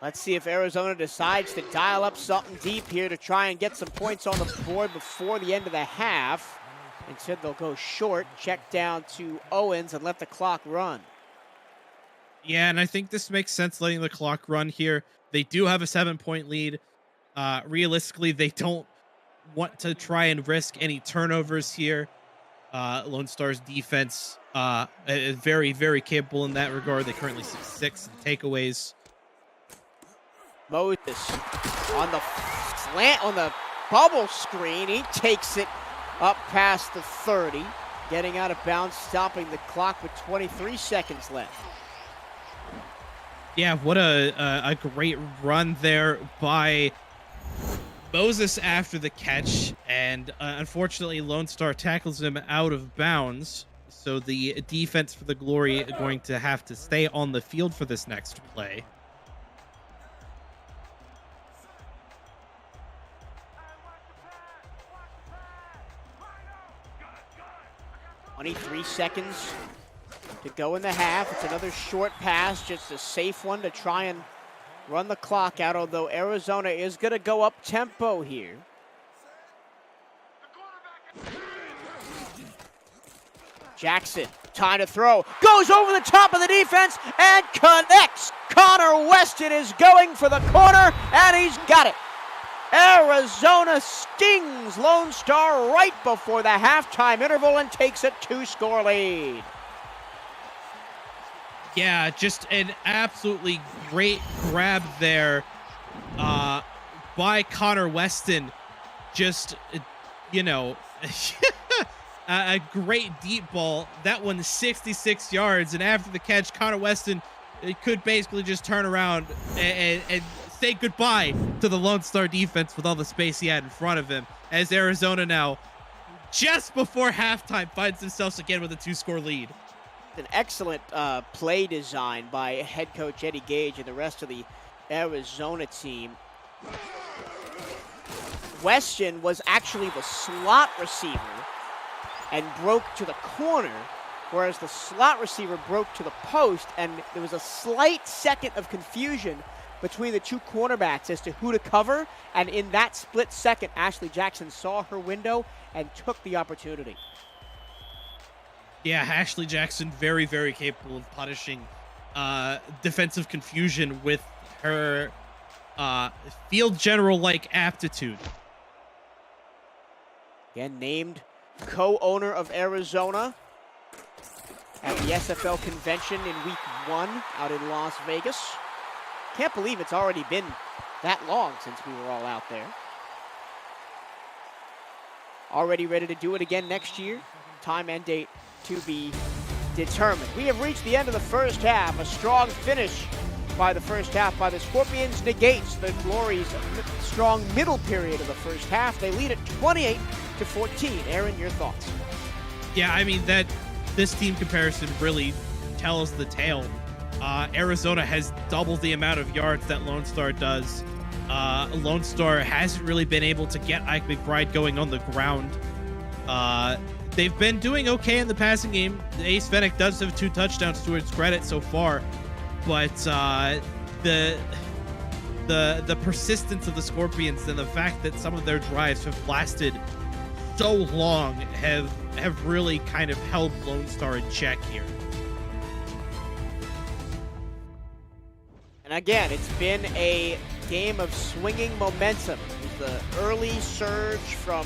Let's see if Arizona decides to dial up something deep here to try and get some points on the board before the end of the half. Instead, they'll go short, check down to Owens, and let the clock run. Yeah, and I think this makes sense letting the clock run here. They do have a 7-point lead. Realistically, they don't want to try and risk any turnovers here. Lone Star's defense is very, very capable in that regard. They currently see 6 in takeaways. Moses on the slant, on the bubble screen. He takes it up past the 30, getting out of bounds, stopping the clock with 23 seconds left. Yeah, what a great run there by Moses after the catch, and unfortunately Lone Star tackles him out of bounds, so the defense for the Glory are going to have to stay on the field for this next play. 23 seconds to go in the half. It's another short pass, just a safe one to try and run the clock out, although Arizona is going to go up tempo here. Jackson, time to throw, goes over the top of the defense and connects. Connor Weston is going for the corner, and he's got it. Arizona stings Lone Star right before the halftime interval and takes a 2-score lead. Yeah, just an absolutely great grab there by Connor Weston. Just, you know, a great deep ball. That one 66 yards, and after the catch, Connor Weston could basically just turn around and say goodbye to the Lone Star defense with all the space he had in front of him, as Arizona now, just before halftime, finds themselves again with a 2-score lead. An excellent play design by head coach Eddie Gage and the rest of the Arizona team. Weston was actually the slot receiver and broke to the corner, whereas the slot receiver broke to the post, and there was a slight second of confusion between the two cornerbacks as to who to cover, and in that split second, Ashley Jackson saw her window and took the opportunity. Yeah, Ashley Jackson, very, very capable of punishing defensive confusion with her field general-like aptitude. Again, named co-owner of Arizona at the SFL convention in week 1 out in Las Vegas. Can't believe it's already been that long since we were all out there. Already ready to do it again next year. Time and date to be determined. We have reached the end of the first half. A strong finish by the first half by the Scorpions negates the Glory's strong middle period of the first half. They lead at 28-14. Aaron, your thoughts? Yeah, I mean, this team comparison really tells the tale. Arizona has doubled the amount of yards that Lone Star does. Lone Star hasn't really been able to get Ike McBride going on the ground. They've been doing okay in the passing game. Ace Fennec does have 2 touchdowns to its credit so far, but the persistence of the Scorpions and the fact that some of their drives have lasted so long have really kind of held Lone Star in check here. And again, it's been a game of swinging momentum. It was the early surge from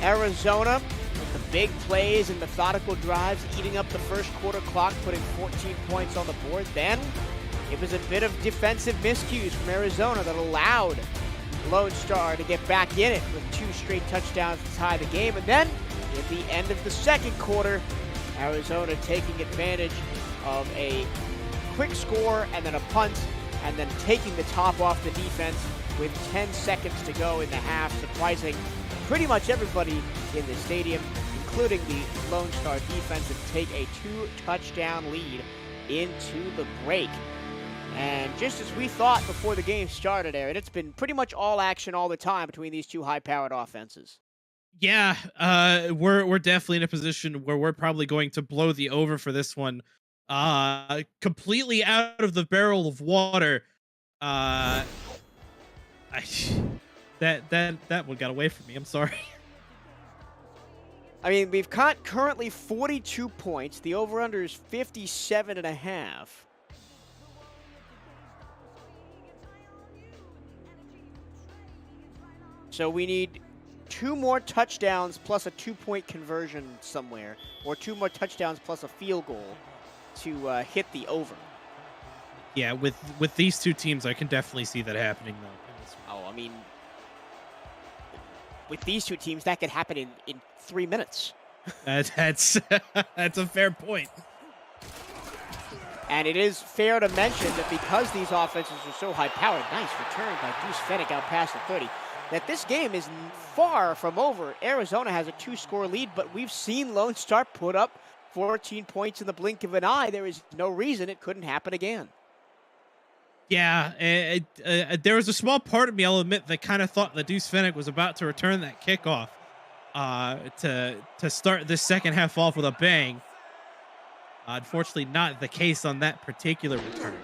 Arizona with the big plays and methodical drives, eating up the first quarter clock, putting 14 points on the board. Then it was a bit of defensive miscues from Arizona that allowed Lone Star to get back in it with 2 straight touchdowns to tie the game. And then at the end of the second quarter, Arizona taking advantage of a quick score and then a punt, and then taking the top off the defense with 10 seconds to go in the half, surprising pretty much everybody in the stadium, including the Lone Star defense, and take a 2-touchdown lead into the break. And just as we thought before the game started, Aaron, it's been pretty much all action all the time between these two high-powered offenses. Yeah, we're definitely in a position where we're probably going to blow the over for this one. Completely out of the barrel of water. I that one got away from me. I'm sorry. I mean, we've got currently 42 points. The over-under is 57.5. So we need 2 more touchdowns plus a 2-point conversion somewhere, or 2 more touchdowns plus a field goal to hit the over. Yeah, with these two teams, I can definitely see that happening though. Oh, I mean, with these two teams, that could happen in 3 minutes. That's that's a fair point. And it is fair to mention that because these offenses are so high-powered, nice return by Deuce Fennick out past the 30, that this game is far from over. Arizona has a 2-score lead, but we've seen Lone Star put up 14 points in the blink of an eye. There is no reason it couldn't happen again. Yeah, there was a small part of me, I'll admit, that kind of thought that Deuce Fennick was about to return that kickoff to start this second half off with a bang. Unfortunately, not the case on that particular return.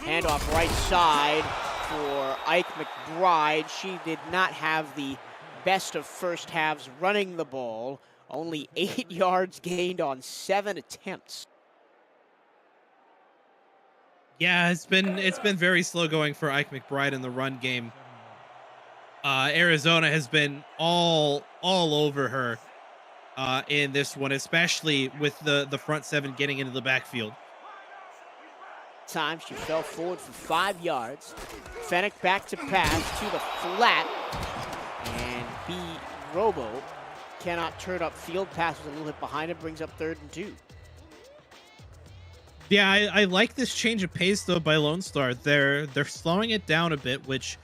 Handoff right side for Ike McBride. She did not have the best of first halves running the ball. Only 8 yards gained on 7 attempts. Yeah, it's been very slow going for Ike McBride in the run game. Arizona has been all over her in this one, especially with the front seven getting into the backfield. Time she fell forward for 5 yards. Fennick back to pass to the flat, and B. Robo cannot turn up field. Passes a little bit behind him, brings up 3rd and 2. Yeah, I like this change of pace though by Lone Star. They're slowing it down a bit, which,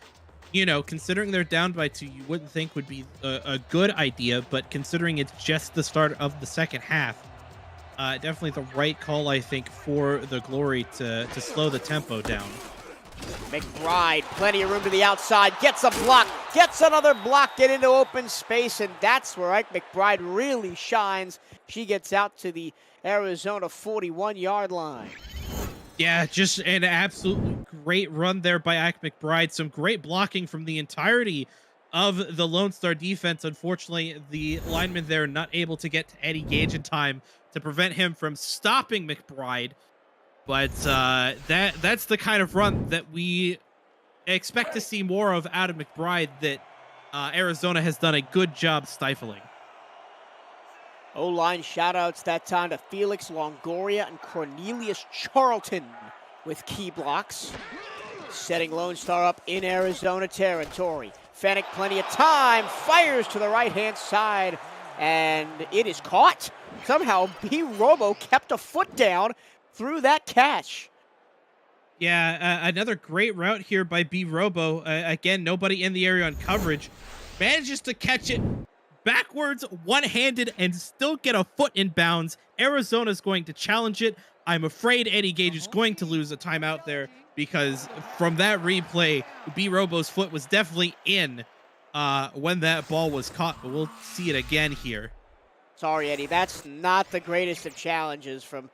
you know, considering they're down by 2, you wouldn't think would be a good idea, but considering it's just the start of the second half, definitely the right call, I think, for the Glory to slow the tempo down. McBride, plenty of room to the outside, gets a block, gets another block, get into open space, and that's where Ike McBride really shines. She gets out to the Arizona 41-yard line. Yeah, just an absolutely great run there by Ike McBride. Some great blocking from the entirety of the Lone Star defense. Unfortunately, the lineman there not able to get to Eddie Gage in time to prevent him from stopping McBride. But that's the kind of run that we expect to see more of out of McBride that Arizona has done a good job stifling. O-line shoutouts that time to Felix Longoria and Cornelius Charlton with key blocks. Setting Lone Star up in Arizona territory. Fennick, plenty of time, fires to the right-hand side, and it is caught. Somehow, B. Robo kept a foot down through that catch. Yeah, another great route here by B. Robo. Again, nobody in the area on coverage. Manages to catch it backwards, one-handed, and still get a foot in bounds. Arizona's going to challenge it. I'm afraid Eddie Gage is going to lose a timeout there because from that replay, B. Robo's foot was definitely in when that ball was caught, but we'll see it again here. Sorry, Eddie, that's not the greatest of challenges. From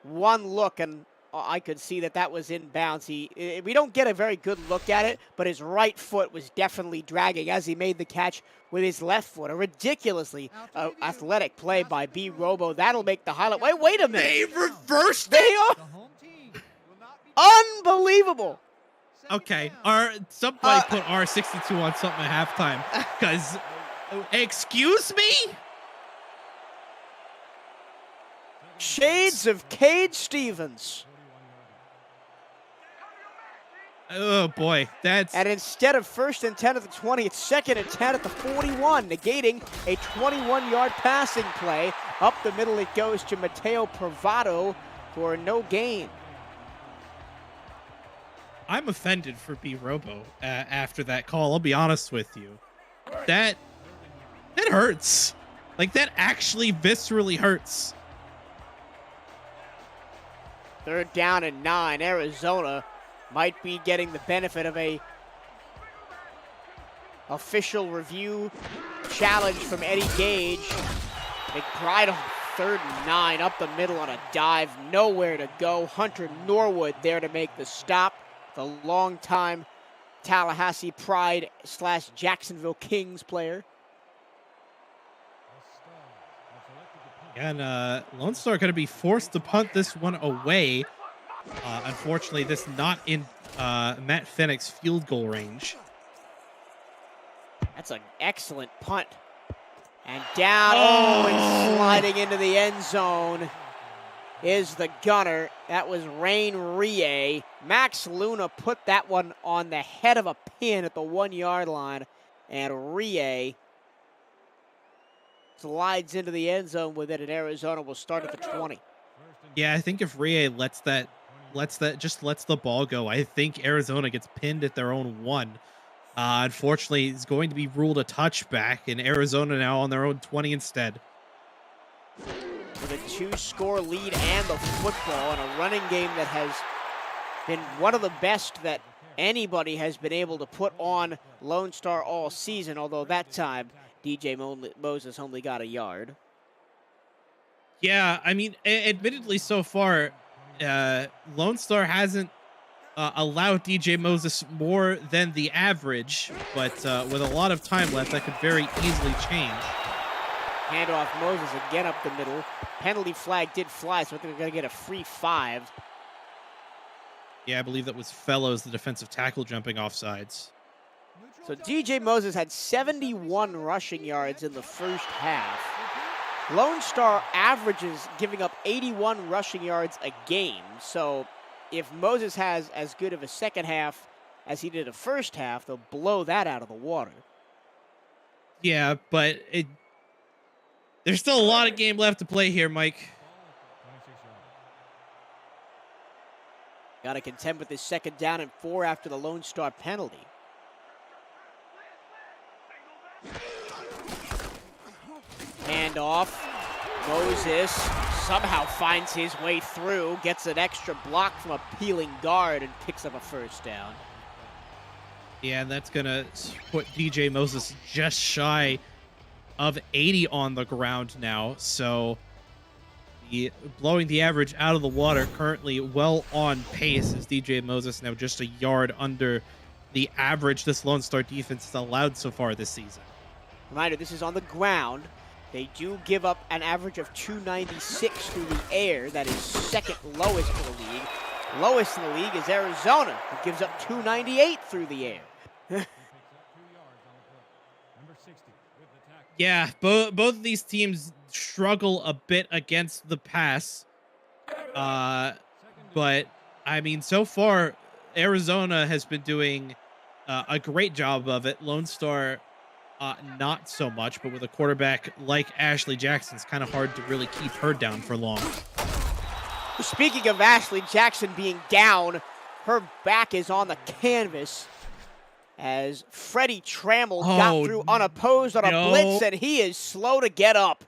one look, and I could see that was in bounds. We don't get a very good look at it, but his right foot was definitely dragging as he made the catch with his left foot. A ridiculously athletic play by B. Robo. That'll make the highlight. Wait a minute. They reversed They it? are unbelievable. Okay, somebody put R62 on something at halftime, because, excuse me? Shades of Cade Stevens. Oh boy, that's... And instead of 1st and 10 at the 20, it's 2nd and 10 at the 41, negating a 21-yard passing play. Up the middle it goes to Mateo Pravado for no gain. I'm offended for B. Robo after that call, I'll be honest with you. That hurts. Like, that actually viscerally hurts. 3rd down and 9. Arizona might be getting the benefit of a official review challenge from Eddie Gage. McBride on 3rd and 9, up the middle on a dive, nowhere to go. Hunter Norwood there to make the stop. the longtime Tallahassee Pride / Jacksonville Kings player. And Lone Star going to be forced to punt this one away. Unfortunately, this not in Matt Fennick's field goal range. That's an excellent punt. And down, and sliding into the end zone is the gunner. That was Rain Rie. Max Luna put that one on the head of a pin at the 1-yard line, and Rie slides into the end zone with it, and Arizona will start at the 20. Yeah, I think if Rie lets the ball go, I think Arizona gets pinned at their own 1. Unfortunately, it's going to be ruled a touchback, and Arizona now on their own 20 instead. With a 2-score lead and the football, and a running game that has been one of the best that anybody has been able to put on Lone Star all season, although that time DJ Moses only got a yard. Yeah, I mean, admittedly so far, Lone Star hasn't allowed DJ Moses more than the average, but with a lot of time left, that could very easily change. Handoff Moses again up the middle. Penalty flag did fly, so they're going to get a free 5. Yeah, I believe that was Fellows, the defensive tackle, jumping off sides. So DJ Moses had 71 rushing yards in the first half. Lone Star averages giving up 81 rushing yards a game. So if Moses has as good of a second half as he did a first half, they'll blow that out of the water. Yeah, but there's still a lot of game left to play here, Mike. Got to contend with this 2nd down and 4 after the Lone Star penalty. Handoff. Moses somehow finds his way through, gets an extra block from a peeling guard, and picks up a 1st down. Yeah, and that's going to put DJ Moses just shy of 80 on the ground now. So blowing the average out of the water, currently well on pace, as DJ Moses now just a yard under the average this Lone Star defense has allowed so far this season. Reminder, this is on the ground. They do give up an average of 296 through the air. That is 2nd lowest in the league. Lowest in the league is Arizona, who gives up 298 through the air. Yeah, both of these teams struggle a bit against the pass. But, I mean, so far, Arizona has been doing a great job of it. Lone Star, not so much, but with a quarterback like Ashley Jackson, it's kind of hard to really keep her down for long. Speaking of Ashley Jackson being down, her back is on the canvas as Freddie Trammell got through unopposed on a blitz, and he is slow to get up.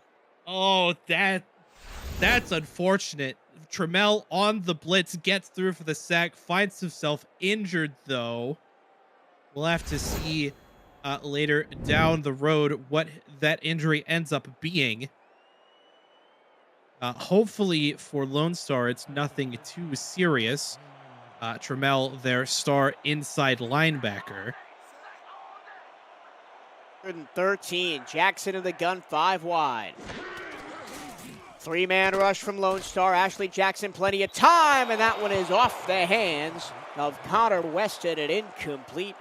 Oh, that's unfortunate. Trammell on the blitz, gets through for the sack, finds himself injured, though. We'll have to see later down the road what that injury ends up being. Hopefully for Lone Star, it's nothing too serious. Trammell, their star inside linebacker. 3rd and 13. Jackson in the gun, 5 wide. 3-man rush from Lone Star. Ashley Jackson, plenty of time, and that one is off the hands of Connor Weston and incomplete.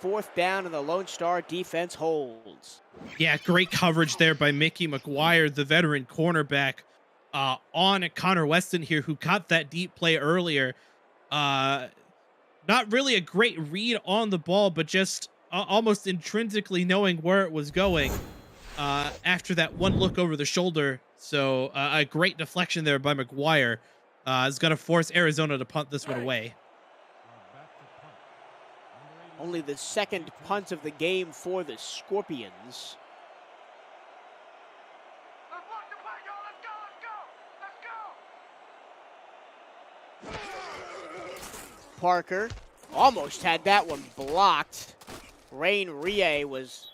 4th down, and the Lone Star defense holds. Yeah, great coverage there by Mickey McGuire, the veteran cornerback, on Connor Weston here, who caught that deep play earlier. Not really a great read on the ball, but just almost intrinsically knowing where it was going after that one look over the shoulder. So a great deflection there by McGuire is going to force Arizona to punt this one away. Only the 2nd punt of the game for the Scorpions. Parker almost had that one blocked. Rain Rie was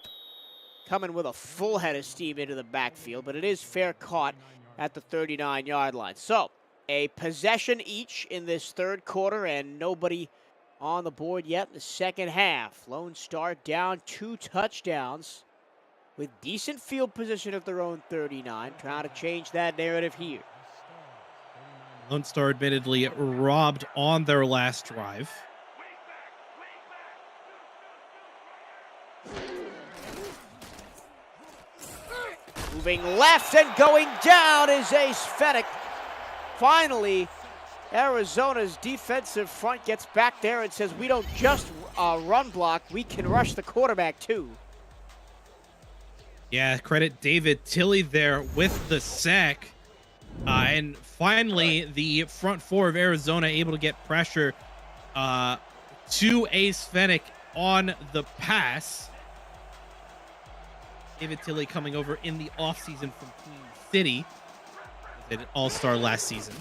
coming with a full head of steam into the backfield, but it is fair caught at the 39-yard line. So a possession each in this 3rd quarter, and nobody on the board yet in the second half. Lone Star down 2 touchdowns with decent field position of their own 39. Trying to change that narrative here. Lone Star admittedly robbed on their last drive. Moving left and going down is Ace Fennec. Finally, Arizona's defensive front gets back there and says, we don't just run block, we can rush the quarterback too. Yeah, credit David Tilley there with the sack. And finally, the front four of Arizona able to get pressure to Ace Fennec on the pass. David Tilley coming over in the offseason from Queen City. An all-star last season.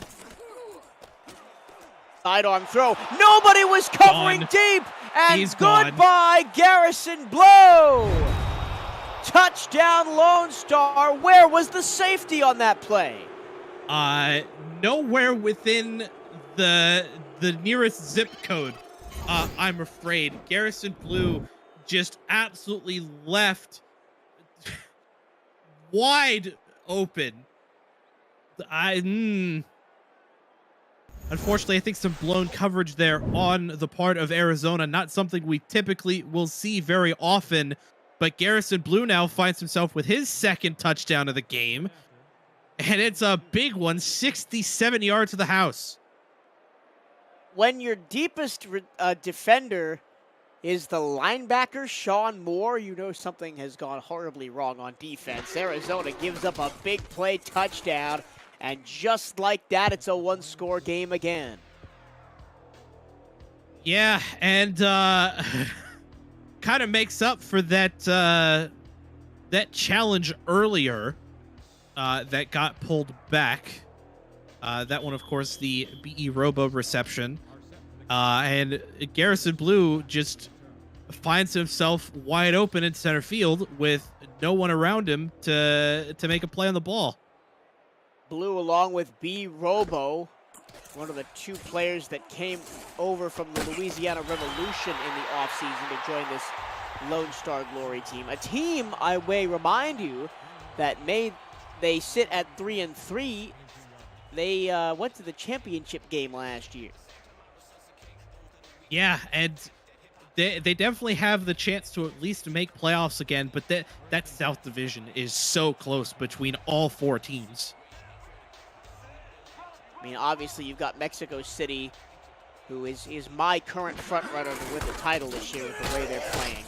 Sidearm throw. Nobody was covering deep. And He's gone. Goodbye, Garrison Blow. Touchdown, Lone Star. Where was the safety on that play? Nowhere within the nearest zip code, I'm afraid. Garrison Blue just absolutely left wide open. Unfortunately, I think some blown coverage there on the part of Arizona. Not something we typically will see very often. But Garrison Blue now finds himself with his second touchdown of the game. And it's a big one, 67 yards to the house. When your deepest defender is the linebacker, Sean Moore, you know something has gone horribly wrong on defense. Arizona gives up a big play touchdown, and just like that, it's a one-score game again. Yeah, and kind of makes up for that that challenge earlier that got pulled back. That one, of course, the BE Robo reception. And Garrison Blue just finds himself wide open in center field with no one around him to make a play on the ball. Blue, along with B Robo, one of the 2 players that came over from the Louisiana Revolution in the offseason to join this Lone Star Glory team. A team, I may remind you, that they sit at 3-3. They went to the championship game last year. Yeah, and they definitely have the chance to at least make playoffs again, but that South Division is so close between all 4 teams. I mean, obviously, you've got Mexico City, who is my current frontrunner to win the title this year with the way they're playing.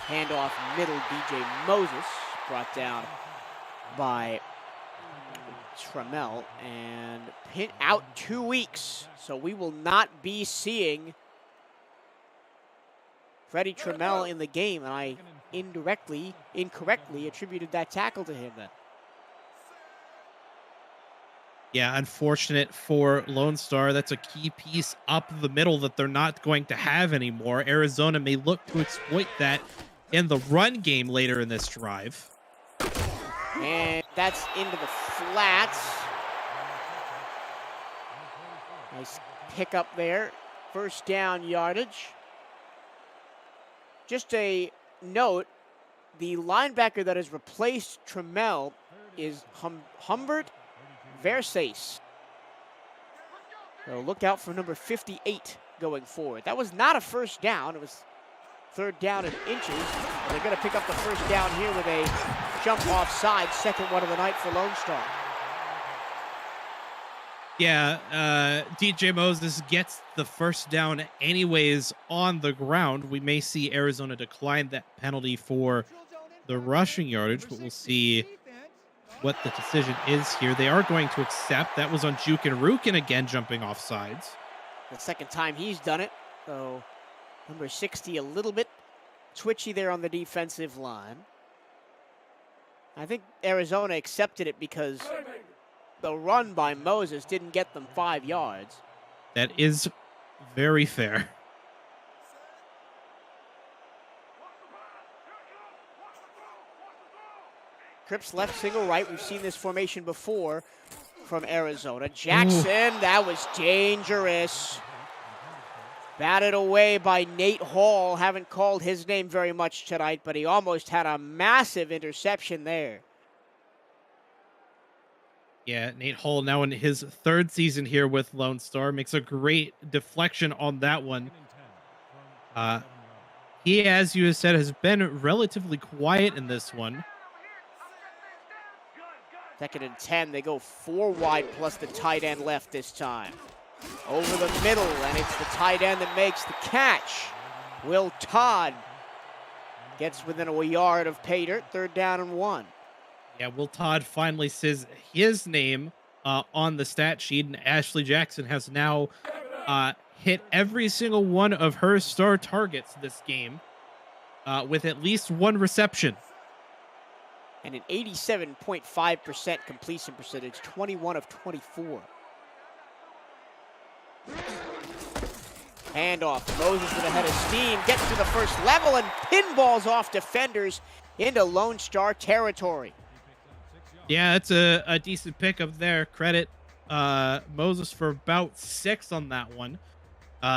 Handoff middle, DJ Moses, brought down by Trammell, and out 2 weeks. So we will not be seeing Freddie Trammell in the game, and I incorrectly attributed that tackle to him then. Yeah, unfortunate for Lone Star. That's a key piece up the middle that they're not going to have anymore. Arizona may look to exploit that in the run game later in this drive. And that's into the flats. Nice pickup there. First down yardage. Just a note, the linebacker that has replaced Trammell is Humbert Versace. So look out for number 58 going forward. That was not a first down. It was 3rd down and inches. They're going to pick up the first down here with a jump offside. Second one of the night for Lone Star. Yeah, DJ Moses gets the first down anyways on the ground. We may see Arizona decline that penalty for the rushing yardage, but we'll see what the decision is here. They are going to accept. That was on Juke and Rukin again, jumping off sides. The second time he's done it. So number 60 a little bit twitchy there on the defensive line. I think Arizona accepted it because the run by Moses didn't get them 5 yards. That is very fair. Trips left, single right. We've seen this formation before from Arizona. Jackson, that was dangerous. Batted away by Nate Hall. Haven't called his name very much tonight, but he almost had a massive interception there. Yeah, Nate Hall now in his 3rd season here with Lone Star makes a great deflection on that one. He, as you said, has been relatively quiet in this one. 2nd and 10. They go 4 wide plus the tight end left this time. Over the middle, and it's the tight end that makes the catch. Will Todd gets within a yard of Pater. 3rd down and 1. Yeah, Will Todd finally says his name on the stat sheet, and Ashley Jackson has now hit every single one of her star targets this game with at least 1 reception. And an 87.5% completion percentage, 21 of 24. Handoff. Moses with a head of steam, gets to the first level and pinballs off defenders into Lone Star territory. Yeah, that's a decent pickup there. Credit Moses for about 6 on that one.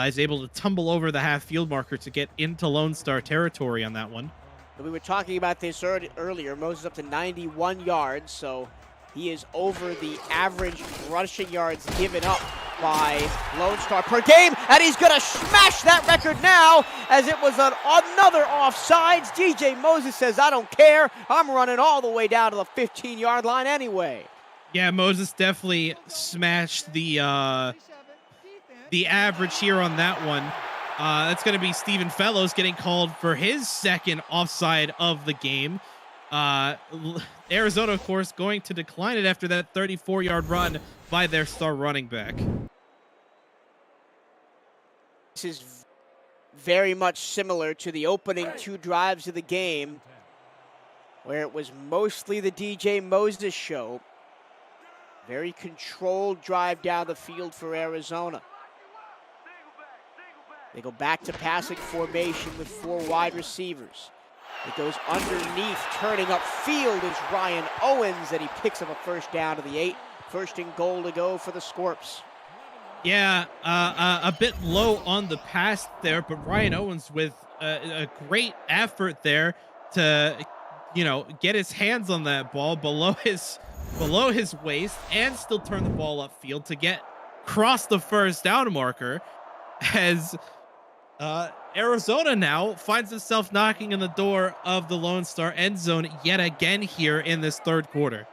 Is able to tumble over the half field marker to get into Lone Star territory on that one. We were talking about this earlier. Moses up to 91 yards, so he is over the average rushing yards given up by Lone Star per game, and he's going to smash that record now as it was another offsides. DJ Moses says, I don't care. I'm running all the way down to the 15-yard line anyway. Yeah, Moses definitely smashed the average here on that one. That's going to be Stephen Fellows getting called for his 2nd offside of the game. Arizona, of course, going to decline it after that 34-yard run by their star running back. This is very much similar to the opening 2 drives of the game, where it was mostly the DJ Moses show. Very controlled drive down the field for Arizona. They go back to passing formation with 4 wide receivers. It goes underneath, turning upfield is Ryan Owens, and he picks up a 1st down to the 8. 1st and goal to go for the Scorps. Yeah, a bit low on the pass there, but Ryan Owens with a great effort there to, get his hands on that ball below his waist and still turn the ball upfield to get across the 1st down marker, as Arizona now finds itself knocking on the door of the Lone Star end zone yet again here in this 3rd quarter.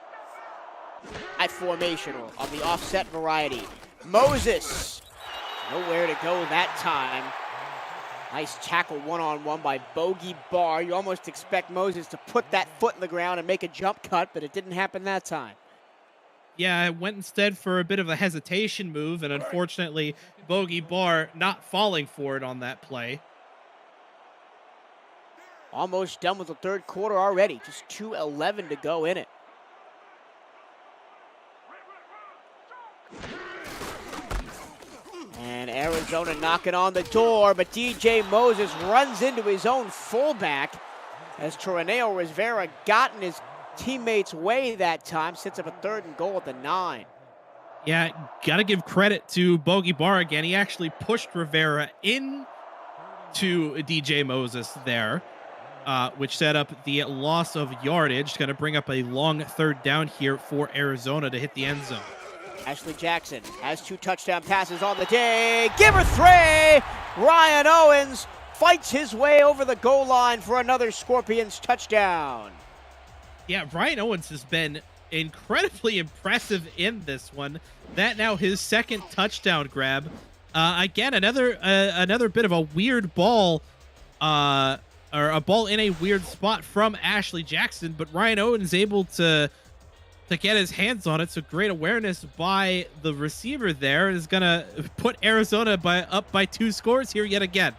At formation on the offset variety. Moses, nowhere to go that time. Nice tackle one-on-one by Bogey Barr. You almost expect Moses to put that foot in the ground and make a jump cut, but it didn't happen that time. Yeah, I went instead for a bit of a hesitation move, and unfortunately, Bogey Barr not falling for it on that play. Almost done with the 3rd quarter already. Just 2:11 to go in it. And Arizona knocking on the door, but DJ Moses runs into his own fullback as Toroneo Rivera got in his teammate's way that time. Sets up a 3rd and goal at the 9. Yeah, got to give credit to Bogey Barr again. He actually pushed Rivera into DJ Moses there, which set up the loss of yardage. Going to bring up a long 3rd down here for Arizona to hit the end zone. Ashley Jackson has 2 touchdown passes on the day. Give her 3. Ryan Owens fights his way over the goal line for another Scorpions touchdown. Yeah, Ryan Owens has been incredibly impressive in this one. That now his 2nd touchdown grab. Again, another bit of a weird ball, or a ball in a weird spot from Ashley Jackson, but Ryan Owens able to get his hands on it. So great awareness by the receiver there is going to put Arizona up by 2 scores here yet again.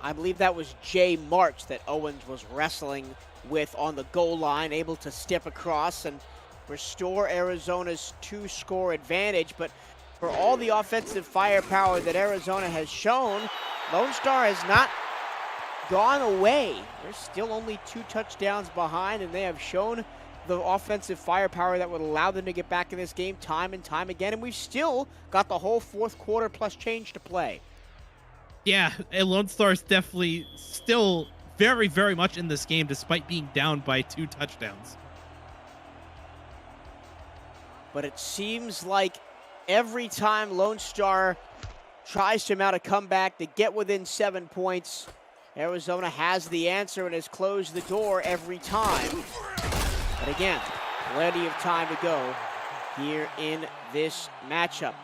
I believe that was Jay March that Owens was wrestling with on the goal line, able to step across and restore Arizona's 2-score advantage. But for all the offensive firepower that Arizona has shown, Lone Star has not gone away. They're still only 2 touchdowns behind, and they have shown the offensive firepower that would allow them to get back in this game time and time again. And we've still got the whole 4th quarter plus change to play. Yeah, and Lone Star is definitely still very, very much in this game despite being down by 2 touchdowns. But it seems like every time Lone Star tries to mount a comeback to get within 7 points, Arizona has the answer and has closed the door every time. But again, plenty of time to go here in this matchup.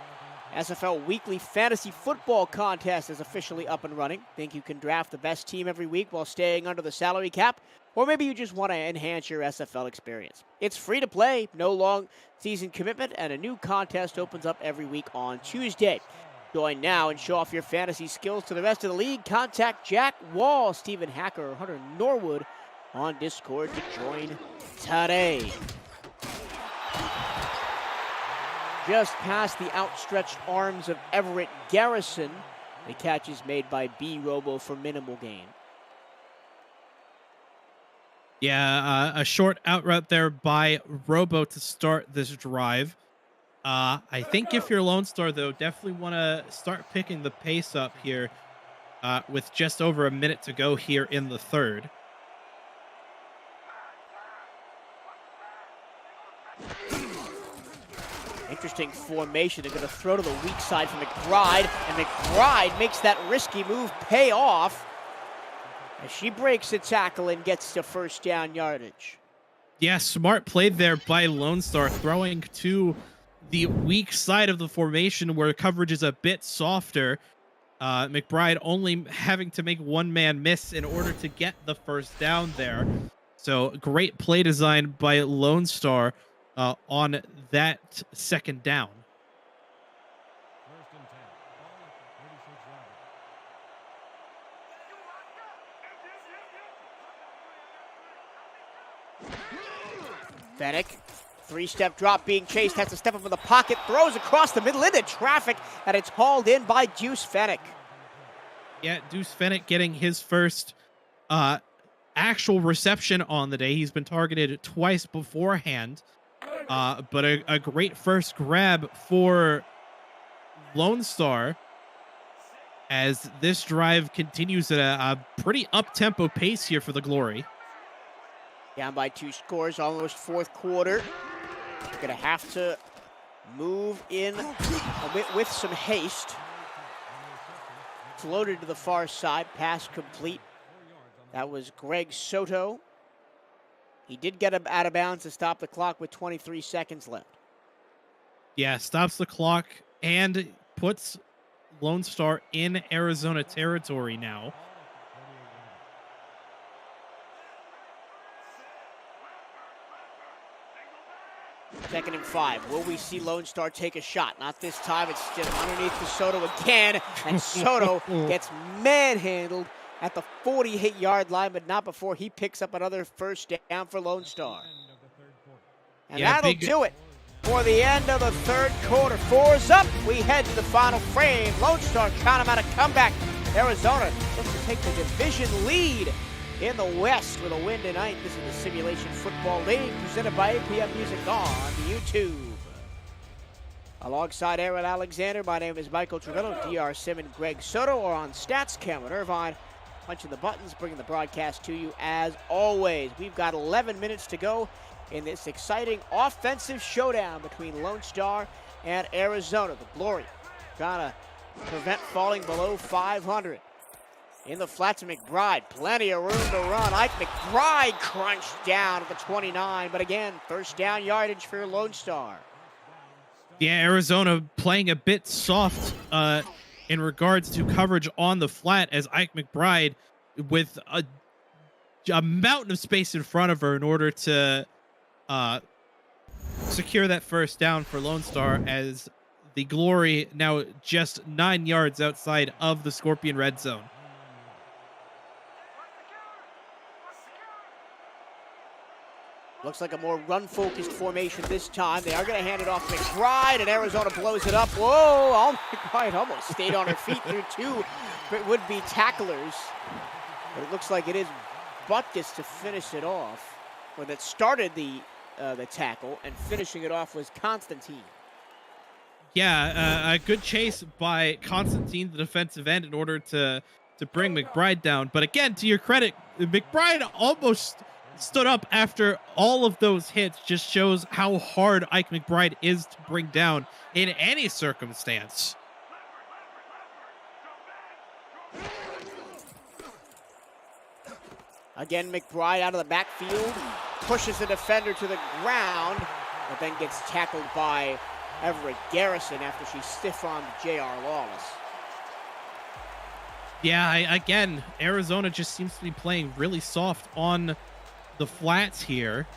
SFL Weekly Fantasy Football Contest is officially up and running. Think you can draft the best team every week while staying under the salary cap? Or maybe you just want to enhance your SFL experience. It's free to play, no long season commitment, and a new contest opens up every week on Tuesday. Join now and show off your fantasy skills to the rest of the league. Contact Jack Wall, Stephen Hacker, or Hunter Norwood on Discord to join today. Just past the outstretched arms of Everett Garrison. The catch is made by B. Robo for minimal gain. Yeah, a short out route there by Robo to start this drive. I think if you're Lone Star, though, definitely want to start picking the pace up here with just over a minute to go here in the third. Interesting formation. They're going to throw to the weak side for McBride, and McBride makes that risky move pay off as she breaks a tackle and gets to first down yardage. Yeah, smart play there by Lone Star, throwing to the weak side of the formation where coverage is a bit softer. McBride only having to make one man miss in order to get the first down there. So great play design by Lone Star on that second down. Fennec, three-step drop, being chased, has to step up in the pocket, throws across the middle into traffic, and it's hauled in by Deuce Fennec. Yeah, Deuce Fennec getting his first actual reception on the day. He's been targeted twice beforehand, but a great first grab for Lone Star as this drive continues at a pretty up-tempo pace here for the Glory. Down by 2 scores, almost fourth quarter. Going to have to move in with some haste. Floated to the far side, pass complete. That was Greg Soto. He did get out of bounds to stop the clock with 23 seconds left. Yeah, stops the clock and puts Lone Star in Arizona territory now. Second and 5. Will we see Lone Star take a shot? Not this time. It's just underneath to Soto again. And Soto gets manhandled at the 48-yard line, but not before he picks up another first down for Lone Star. And that'll do it for the end of the third quarter. 4's up. We head to the final frame. Lone Star trying to mount a comeback. Arizona looks to take the division lead in the West with a win tonight. This is the Simulation Football League presented by APM Music on YouTube. Alongside Aaron Alexander, my name is Michael Trevello, DR Sim and Greg Soto, or on Stats Cameron Irvine, punching the buttons, bringing the broadcast to you as always. We've got 11 minutes to go in this exciting offensive showdown between Lone Star and Arizona. The Glory trying to prevent falling below 500. In the flat to McBride, plenty of room to run. Ike McBride crunched down at the 29, but again, first down yardage for Lone Star. Yeah, Arizona playing a bit soft in regards to coverage on the flat as Ike McBride with a mountain of space in front of her in order to secure that first down for Lone Star as the Glory now just 9 yards outside of the Scorpion red zone. Looks like a more run-focused formation this time. They are going to hand it off to McBride, and Arizona blows it up. Whoa! McBride almost stayed on her feet through 2 would-be tacklers. But it looks like it is Butkus to finish it off, or that started the tackle, and finishing it off was Constantine. Yeah, a good chase by Constantine, the defensive end, in order to bring McBride down. But again, to your credit, McBride almost stood up after all of those hits. Just shows how hard Ike McBride is to bring down in any circumstance. Again, McBride out of the backfield, pushes the defender to the ground, but then gets tackled by Everett Garrison after she stiff-armed J.R. Lawless. Yeah, again, Arizona just seems to be playing really soft on the flats here.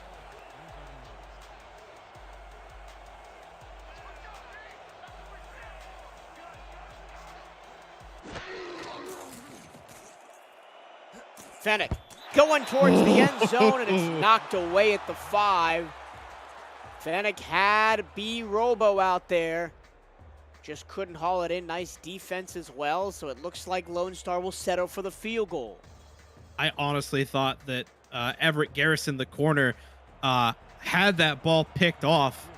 Fennec going towards the end zone, and it's knocked away at the 5. Fennec had B. Robo out there. Just couldn't haul it in. Nice defense as well, so it looks like Lone Star will settle for the field goal. I honestly thought that Everett Garrison, the corner, had that ball picked off.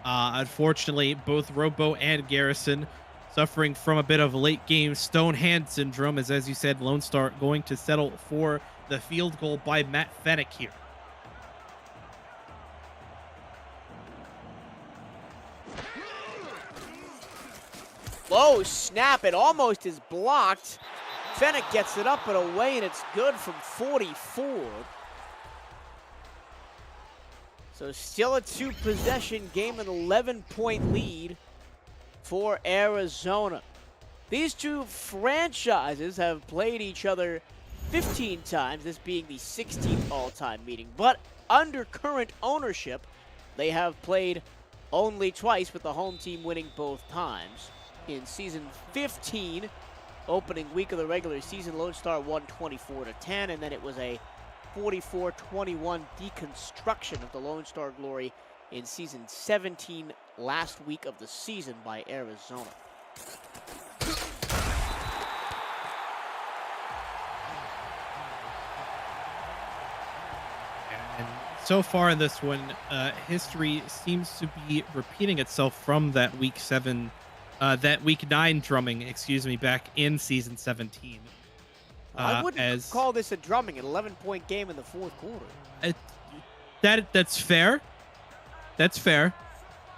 Unfortunately, both Robo and Garrison suffering from a bit of late game stone hand syndrome, as you said, Lone Star going to settle for the field goal by Matt Fennec here. Low snap, it almost is blocked. Fennec gets it up and away, and it's good from 44. So still a 2-possession game, an 11-point lead for Arizona. These two franchises have played each other 15 times, this being the 16th all-time meeting. But under current ownership, they have played only twice, with the home team winning both times. In season 15, opening week of the regular season, Lone Star won 24-10, and then it was a 44-21 deconstruction of the Lone Star glory in season 17, last week of the season, by Arizona. And so far in this one, history seems to be repeating itself from that week 9 drumming, back in season 17. I wouldn't call this a drumming, an 11-point game in the fourth quarter. That's fair. That's fair.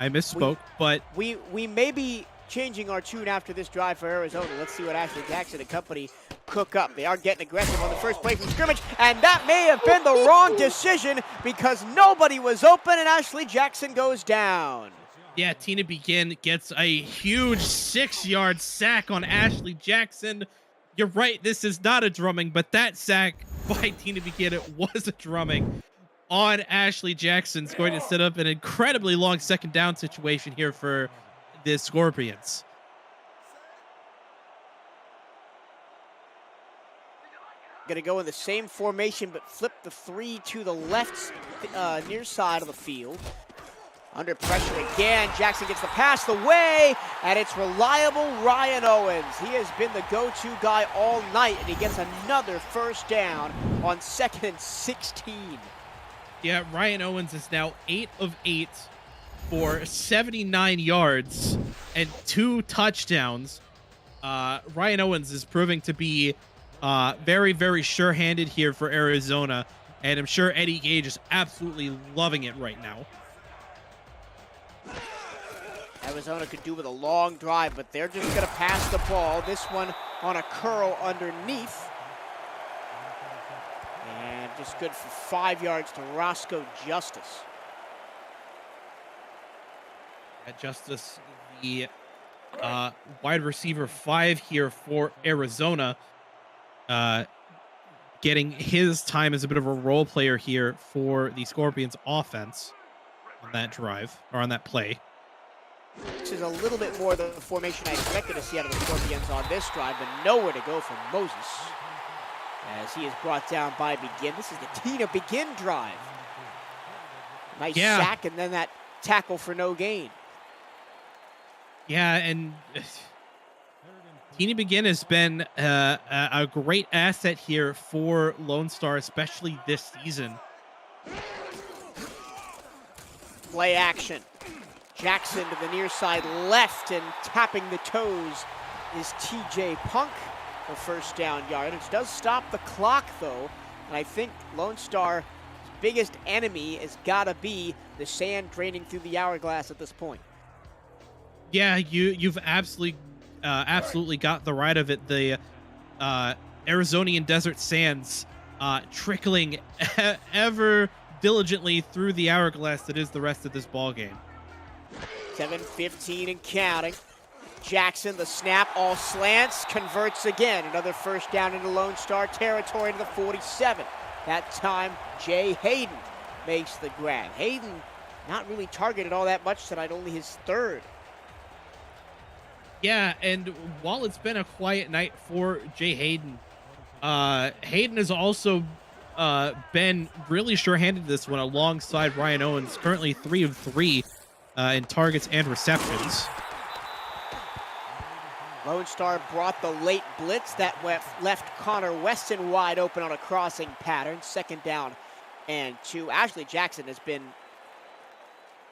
I misspoke, but we may be changing our tune after this drive for Arizona. Let's see what Ashley Jackson and company cook up. They are getting aggressive on the first play from scrimmage, and that may have been the wrong decision because nobody was open, and Ashley Jackson goes down. Yeah, Tina Begin gets a huge 6-yard sack on Ashley Jackson. You're right, this is not a drumming, but that sack by Tina Begin, it was a drumming on Ashley Jackson. It's going to set up an incredibly long second down situation here for the Scorpions. Going to go in the same formation, but flip the 3 to the left near side of the field. Under pressure again, Jackson gets the pass away, and it's reliable Ryan Owens. He has been the go-to guy all night, and he gets another first down on 2nd and 16. Yeah, Ryan Owens is now 8 of 8 for 79 yards and 2 touchdowns. Ryan Owens is proving to be very, very sure-handed here for Arizona, and I'm sure Eddie Gage is absolutely loving it right now. Arizona could do with a long drive, but they're just going to pass the ball. This one on a curl underneath. And just good for 5 yards to Roscoe Justice. Justice, the wide receiver 5 here for Arizona, getting his time as a bit of a role player here for the Scorpions offense on that drive, or on that play. This is a little bit more the formation I expected to see out of the Scorpions on this drive, but nowhere to go for Moses, as he is brought down by Begin. This is the Tina Begin drive. Nice sack, and then that tackle for no gain. Yeah, and Tina Begin has been a great asset here for Lone Star, especially this season. Play action. Jackson to the near side left, and tapping the toes is TJ Punk for first down yardage. Does stop the clock though, and I think Lone Star's biggest enemy has got to be the sand draining through the hourglass at this point. Yeah, you've absolutely got the right of it. The Arizonian desert sands trickling ever diligently through the hourglass that is the rest of this ball game. 7:15 and counting. Jackson, the snap, all slants, converts again. Another first down into Lone Star territory to the 47. That time, Jay Hayden makes the grab. Hayden not really targeted all that much tonight, only his third. Yeah, and while it's been a quiet night for Jay Hayden, Hayden has also been really sure-handed this one alongside Ryan Owens, currently 3 of 3 in targets and receptions. Lone Star brought the late blitz that left Connor Weston wide open on a crossing pattern. Second down and 2. Ashley Jackson has been,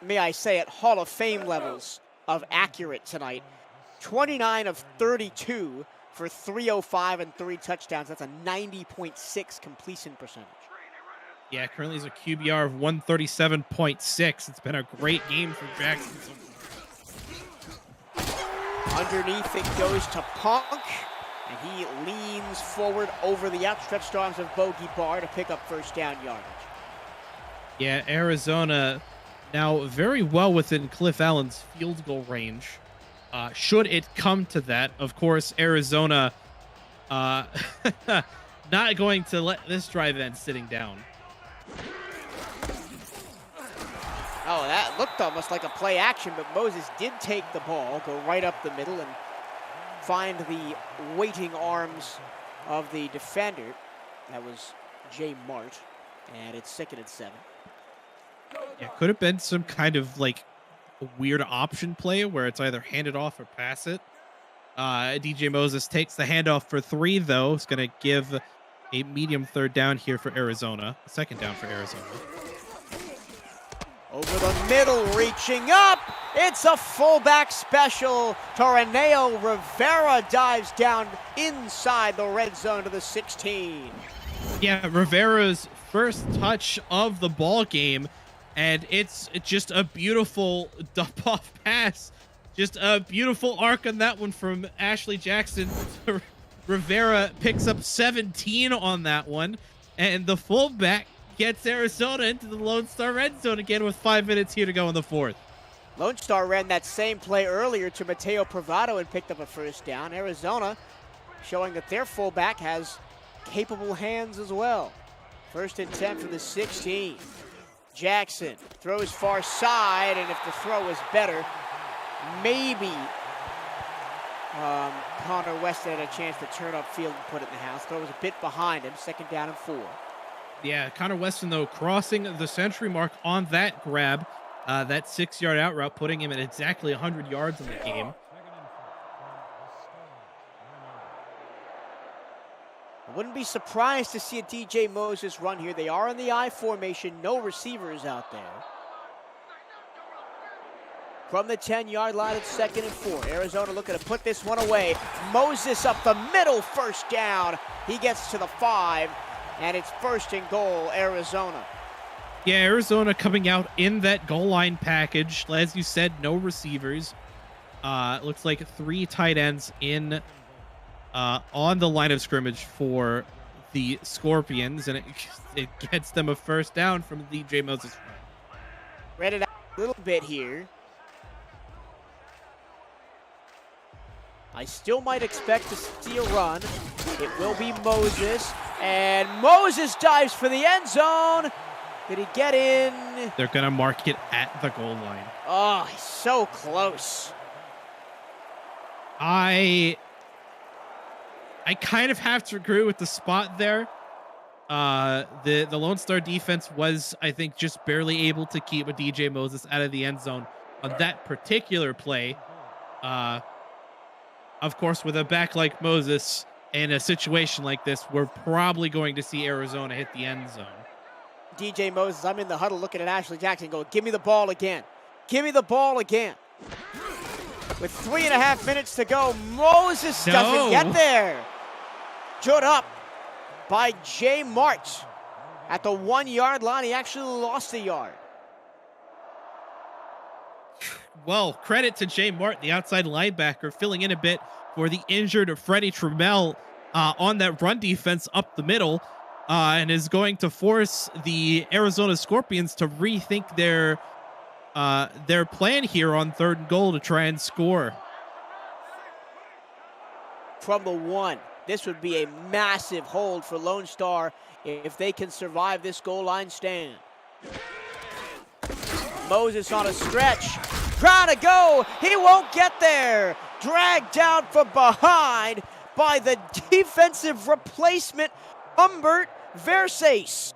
may I say it, Hall of Fame levels of accurate tonight. 29 of 32 for 305 and 3 touchdowns. That's a 90.6 completion percentage. Yeah, currently is a QBR of 137.6. It's been a great game for Jackson. Underneath it goes to Punk, and he leans forward over the outstretched arms of Bogey Barr to pick up first down yardage. Yeah, Arizona now very well within Cliff Allen's field goal range. Should it come to that, of course, Arizona not going to let this drive end sitting down. Oh, that looked almost like a play action, but Moses did take the ball, go right up the middle, and find the waiting arms of the defender. That was Jay Mart, and it's 2nd and 7. Yeah, could have been some kind of like a weird option play where it's either hand it off or pass it. DJ Moses takes the handoff for 3, though. It's going to give a medium third down here for Arizona. Second down for Arizona. Over the middle, reaching up. It's a fullback special. Torreneo Rivera dives down inside the red zone to the 16. Yeah, Rivera's first touch of the ball game, and it's just a beautiful dump-off pass. Just a beautiful arc on that one from Ashley Jackson. Rivera picks up 17 on that one, and the fullback gets Arizona into the Lone Star red zone again with 5 minutes here to go in the 4th. Lone Star ran that same play earlier to Mateo Privado and picked up a first down. Arizona showing that their fullback has capable hands as well. 1st and 10 for the 16. Jackson throws far side, and if the throw is better, maybe Connor Weston had a chance to turn upfield and put it in the house. Throw was a bit behind him. 2nd down and 4. Yeah, Connor Weston, though, crossing the century mark on that grab, that 6-yard out route, putting him at exactly 100 yards in the game. I wouldn't be surprised to see a DJ Moses run here. They are in the I formation, no receivers out there. From the 10-yard line, it's 2nd and 4. Arizona looking to put this one away. Moses up the middle, first down. He gets to the 5. And it's 1st and goal, Arizona. Yeah, Arizona coming out in that goal line package. As you said, no receivers. Looks like 3 tight ends in on the line of scrimmage for the Scorpions, and it gets them a first down from DJ Moses. Read it out a little bit here. I still might expect to see a run. It will be Moses, and Moses dives for the end zone. Did he get in? They're going to mark it at the goal line. Oh, he's so close. I kind of have to agree with the spot there. The Lone Star defense was, I think, just barely able to keep a DJ Moses out of the end zone on that particular play. Of course, with a back like Moses in a situation like this, we're probably going to see Arizona hit the end zone. DJ Moses, I'm in the huddle looking at Ashley Jackson going, give me the ball again. give me the ball again. With 3.5 minutes to go, Moses doesn't get there. Stood up by Jay March at the 1-yard line. He actually lost a yard. Well, credit to Jay Martin, the outside linebacker, filling in a bit for the injured Freddie Trammell on that run defense up the middle, and is going to force the Arizona Scorpions to rethink their plan here on 3rd and goal to try and score. From the 1, this would be a massive hold for Lone Star if they can survive this goal line stand. Moses on a stretch, trying to go, he won't get there. Dragged down from behind by the defensive replacement, Humbert Versace.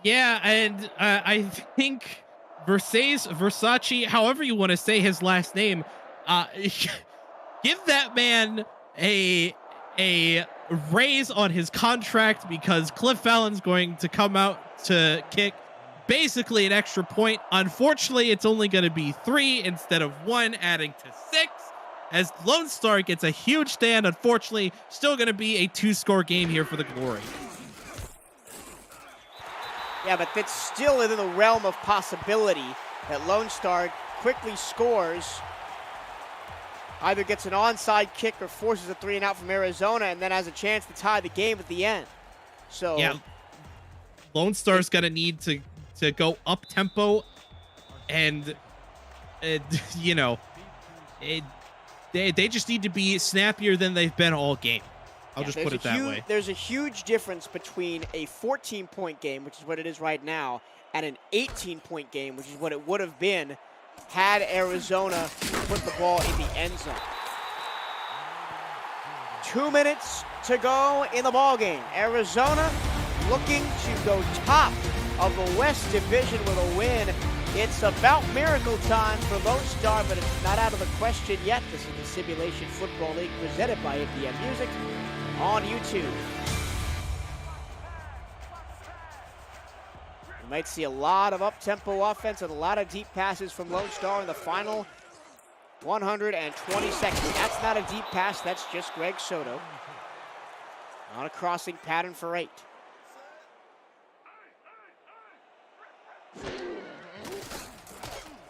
Yeah, and I think Versace, however you want to say his last name, give that man a raise on his contract, because Cliff Allen's going to come out to kick basically an extra point. Unfortunately, it's only going to be 3 instead of 1, adding to 6, as Lone Star gets a huge stand. Unfortunately, still going to be a 2-score game here for the Glory. Yeah, but it's still within the realm of possibility that Lone Star quickly scores, either gets an onside kick or forces a 3-and-out from Arizona, and then has a chance to tie the game at the end. So yeah, Lone Star's going to need to go up tempo, and you know, they just need to be snappier than they've been all game. I'll just put it that way. There's a huge difference between a 14-point game, which is what it is right now, and an 18-point game, which is what it would have been had Arizona put the ball in the end zone. 2 minutes to go in the ball game. Arizona looking to go top of the West Division with a win. It's about miracle time for Lone Star, but it's not out of the question yet. This is the Simulation Football League presented by APM Music on YouTube. We might see a lot of up-tempo offense and a lot of deep passes from Lone Star in the final 120 seconds. That's not a deep pass, that's just Greg Soto on a crossing pattern for 8.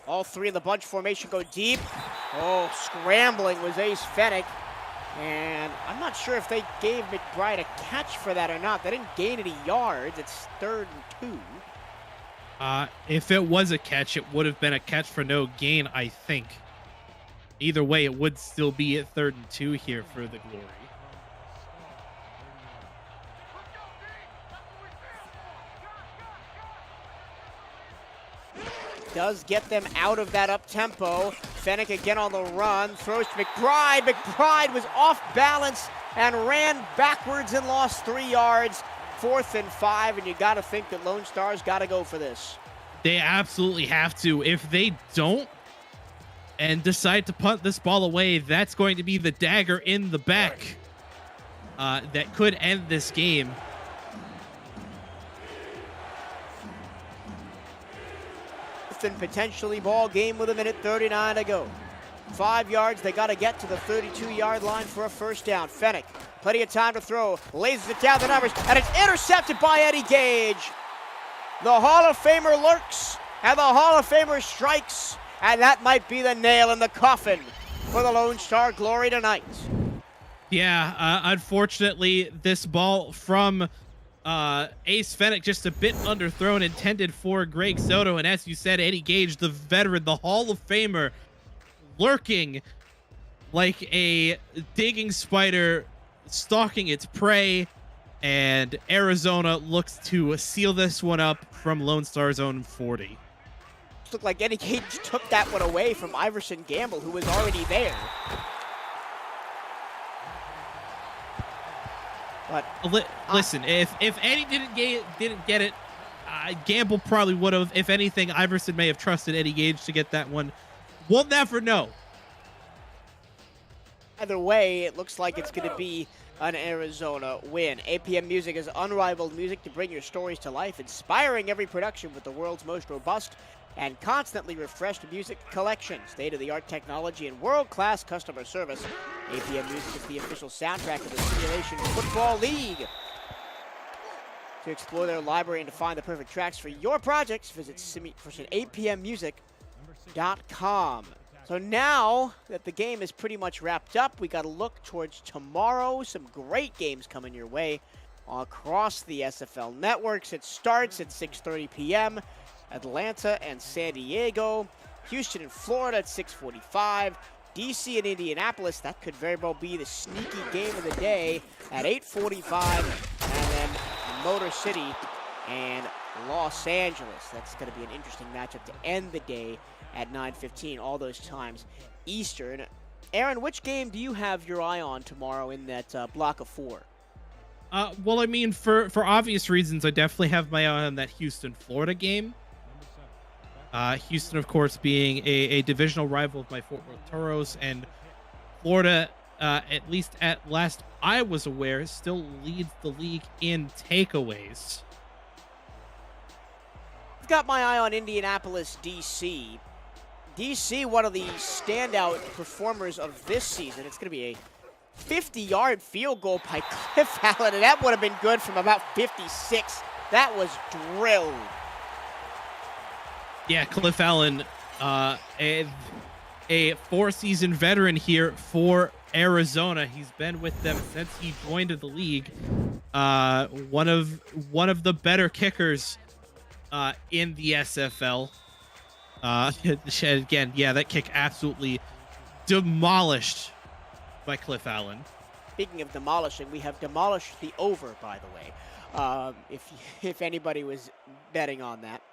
All 3 in the bunch formation go deep. Oh, scrambling was Ace Fennick. And I'm not sure if they gave McBride a catch for that or not. They didn't gain any yards. It's 3rd and 2. If it was a catch, it would have been a catch for no gain, I think. Either way, it would still be at 3rd and 2 here for the Glory. Does get them out of that up-tempo. Fennick again on the run, throws to McBride. McBride was off balance and ran backwards and lost 3 yards. 4th and 5, and you got to think that Lone Star's got to go for this. They absolutely have to. If they don't and decide to punt this ball away, that's going to be the dagger in the back that could end this game. And potentially ball game with 1:39 to go. 5 yards, they got to get to the 32-yard line for a first down. Fennick, plenty of time to throw, lasers it down the numbers, and it's intercepted by Eddie Gage. The Hall of Famer lurks, and the Hall of Famer strikes, and that might be the nail in the coffin for the Lone Star Glory tonight. Yeah, unfortunately, this ball from Ace Fennick just a bit underthrown, intended for Greg Soto, and as you said, Eddie Gage, the veteran, the Hall of Famer, lurking like a digging spider stalking its prey, and Arizona looks to seal this one up from Lone Star's own 40. Looked like Eddie Gage took that one away from Iverson Gamble, who was already there. But listen, if Eddie didn't get it, Gamble probably would have. If anything, Iverson may have trusted Eddie Gage to get that one. We'll never know. Either way, it looks like it's going to be an Arizona win. APM Music is unrivaled music to bring your stories to life, inspiring every production with the world's most robust and constantly refreshed music collection, state-of-the-art technology, and world-class customer service. APM Music is the official soundtrack of the Simulation Football League. To explore their library and to find the perfect tracks for your projects, visit apmmusic.com. So now that the game is pretty much wrapped up, we got to look towards tomorrow. Some great games coming your way across the SFL networks. It starts at 6:30 p.m. Atlanta and San Diego, Houston and Florida at 6:45, DC and Indianapolis. That could very well be the sneaky game of the day at 8:45, and then Motor City and Los Angeles. That's going to be an interesting matchup to end the day at 9:15, all those times Eastern. Aaron, which game do you have your eye on tomorrow in that block of 4? Well, I mean, for obvious reasons, I definitely have my eye on that Houston-Florida game. Houston, of course, being a divisional rival of my Fort Worth Toros, and Florida, at least at last I was aware, still leads the league in takeaways. I've got my eye on Indianapolis, DC. DC, one of the standout performers of this season. It's going to be a 50-yard field goal by Cliff Allen, and that would have been good from about 56. That was drilled. Yeah, Cliff Allen, a 4-season veteran here for Arizona. He's been with them since he joined the league. One of the better kickers in the SFL. Again, yeah, that kick absolutely demolished by Cliff Allen. Speaking of demolishing, we have demolished the over, by the way, if anybody was betting on that.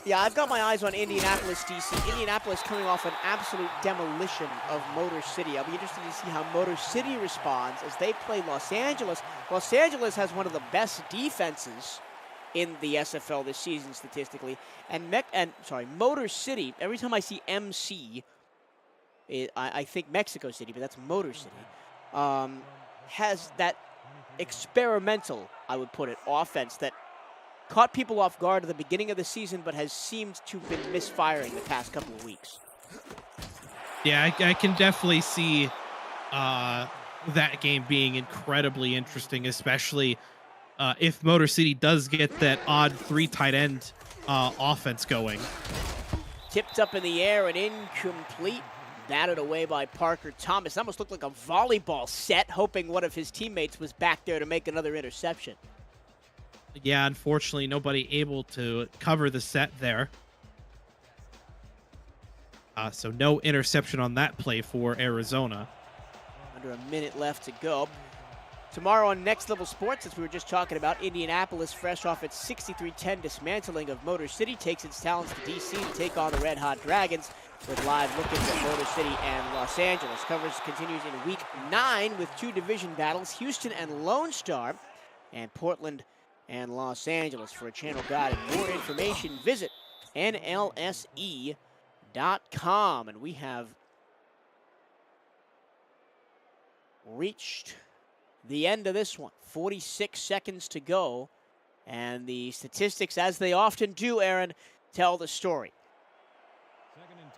Yeah, I've got my eyes on Indianapolis, DC. Indianapolis coming off an absolute demolition of Motor City. I'll be interested to see how Motor City responds as they play Los Angeles. Los Angeles has one of the best defenses in the SFL this season statistically. And Motor City, every time I see MC, I think Mexico City, but that's Motor City, has that experimental, I would put it, offense that caught people off guard at the beginning of the season, but has seemed to have been misfiring the past couple of weeks. Yeah, I can definitely see that game being incredibly interesting, especially if Motor City does get that odd 3 tight end offense going. Tipped up in the air and incomplete. Batted away by Parker Thomas. Almost looked like a volleyball set, hoping one of his teammates was back there to make another interception. Yeah, unfortunately, nobody able to cover the set there. So no interception on that play for Arizona. Under a minute left to go. Tomorrow on Next Level Sports, as we were just talking about, Indianapolis, fresh off its 63-10 dismantling of Motor City, takes its talents to DC to take on the Red Hot Dragons, with live look-ins at Motor City and Los Angeles. Coverage continues in Week 9 with 2 division battles, Houston and Lone Star, and Portland and Los Angeles. For a channel guide and more information, visit nlse.com. And we have reached the end of this one. 46 seconds to go. And the statistics, as they often do, Aaron, tell the story.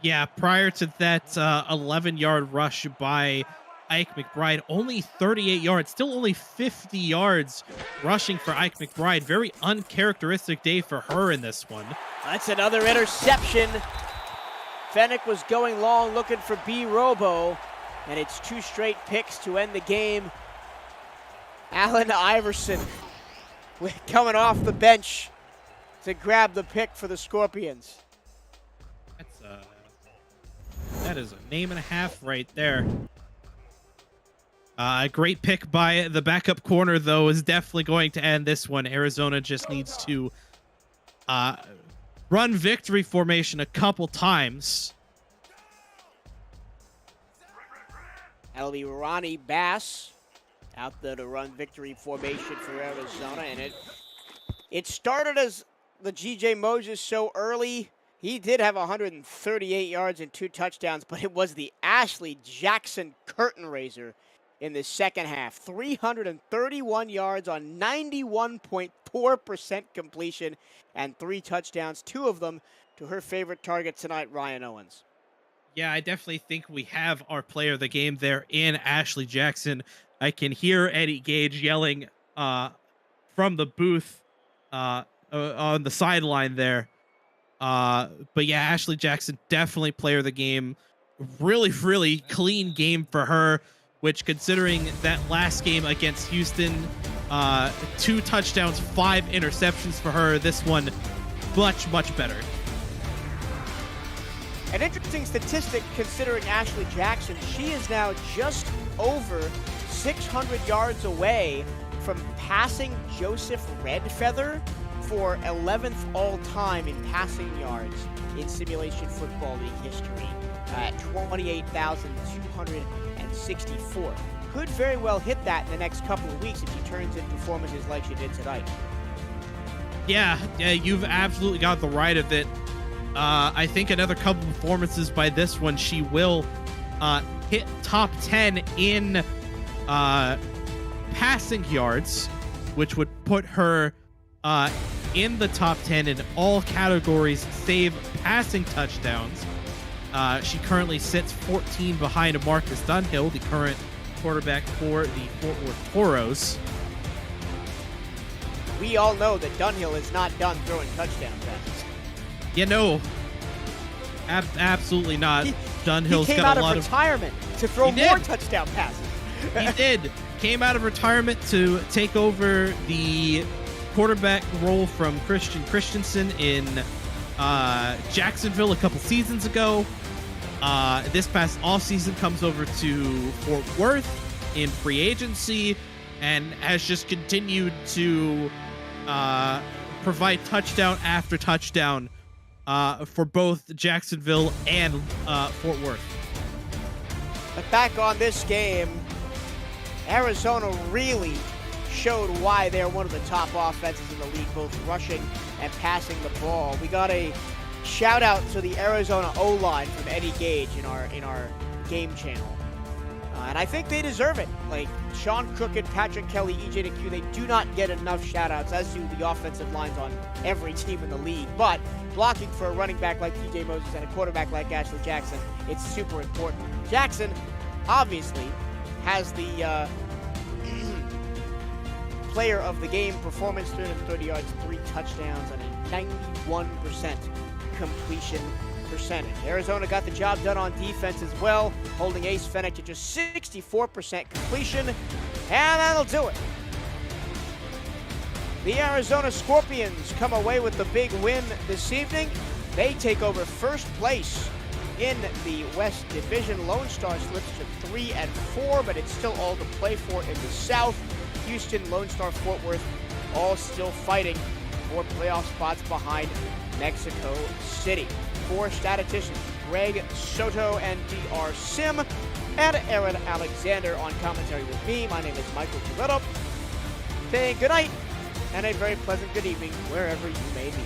Yeah, prior to that 11-yard rush by Ike McBride, only 38 yards, still only 50 yards rushing for Ike McBride. Very uncharacteristic day for her in this one. That's another interception. Fennick was going long looking for B. Robo, and it's 2 straight picks to end the game. Allen Iverson coming off the bench to grab the pick for the Scorpions. That is a name and a half right there. A great pick by the backup corner, though, is definitely going to end this one. Arizona just needs to run victory formation a couple times. That'll be Ronnie Bass out there to run victory formation for Arizona. And it started as the G.J. Moses so early. He did have 138 yards and 2 touchdowns, but it was the Ashley Jackson curtain raiser in the second half. 331 yards on 91.4% completion and 3 touchdowns, 2 of them to her favorite target tonight, Ryan Owens. Yeah, I definitely think we have our player of the game there in Ashley Jackson. I can hear Eddie Gage yelling from the booth on the sideline there. But yeah, Ashley Jackson, definitely player of the game. Really, really clean game for her, which, considering that last game against Houston, 2 touchdowns, 5 interceptions for her, this one much, much better. An interesting statistic considering Ashley Jackson, she is now just over 600 yards away from passing Joseph Redfeather for 11th all-time in passing yards in Simulation Football League history at 28,264. Could very well hit that in the next couple of weeks if she turns in performances like she did tonight. Yeah, you've absolutely got the right of it. I think another couple performances by this one, she will hit top 10 in passing yards, which would put her in the top 10 in all categories save passing touchdowns. She currently sits 14 behind Marcus Dunhill, the current quarterback for the Fort Worth Toros. We all know that Dunhill is not done throwing touchdown passes. Yeah, no, absolutely not. Dunhill's he came got out a lot of retirement to throw more touchdown passes. He did. Came out of retirement to take over the quarterback role from Christian Christensen in Jacksonville a couple seasons ago. This past offseason comes over to Fort Worth in free agency and has just continued to provide touchdown after touchdown for both Jacksonville and Fort Worth. But back on this game, Arizona really showed why they're one of the top offenses in the league, both rushing and passing the ball. We got a shout out to the Arizona O-line from Eddie Gage in our game channel. And I think they deserve it. Like Sean Crooked, Patrick Kelly, EJ DeQ, they do not get enough shout-outs, as do the offensive lines on every team in the league. But blocking for a running back like TJ Moses and a quarterback like Ashley Jackson, it's super important. Jackson obviously has the player of the game performance, 330 yards, 3 touchdowns, and a 91% completion percentage. Arizona got the job done on defense as well, holding Ace Fenech to just 64% completion, and that'll do it. The Arizona Scorpions come away with the big win this evening. They take over first place in the West Division. Lone Star slips to 3-4, but it's still all to play for in the South. Houston, Lone Star, Fort Worth, all still fighting for playoff spots behind Mexico City. 4 statisticians, Greg Soto and DR Sim, and Aaron Alexander on commentary with me. My name is Michael Toretto. Saying good night and a very pleasant good evening wherever you may be.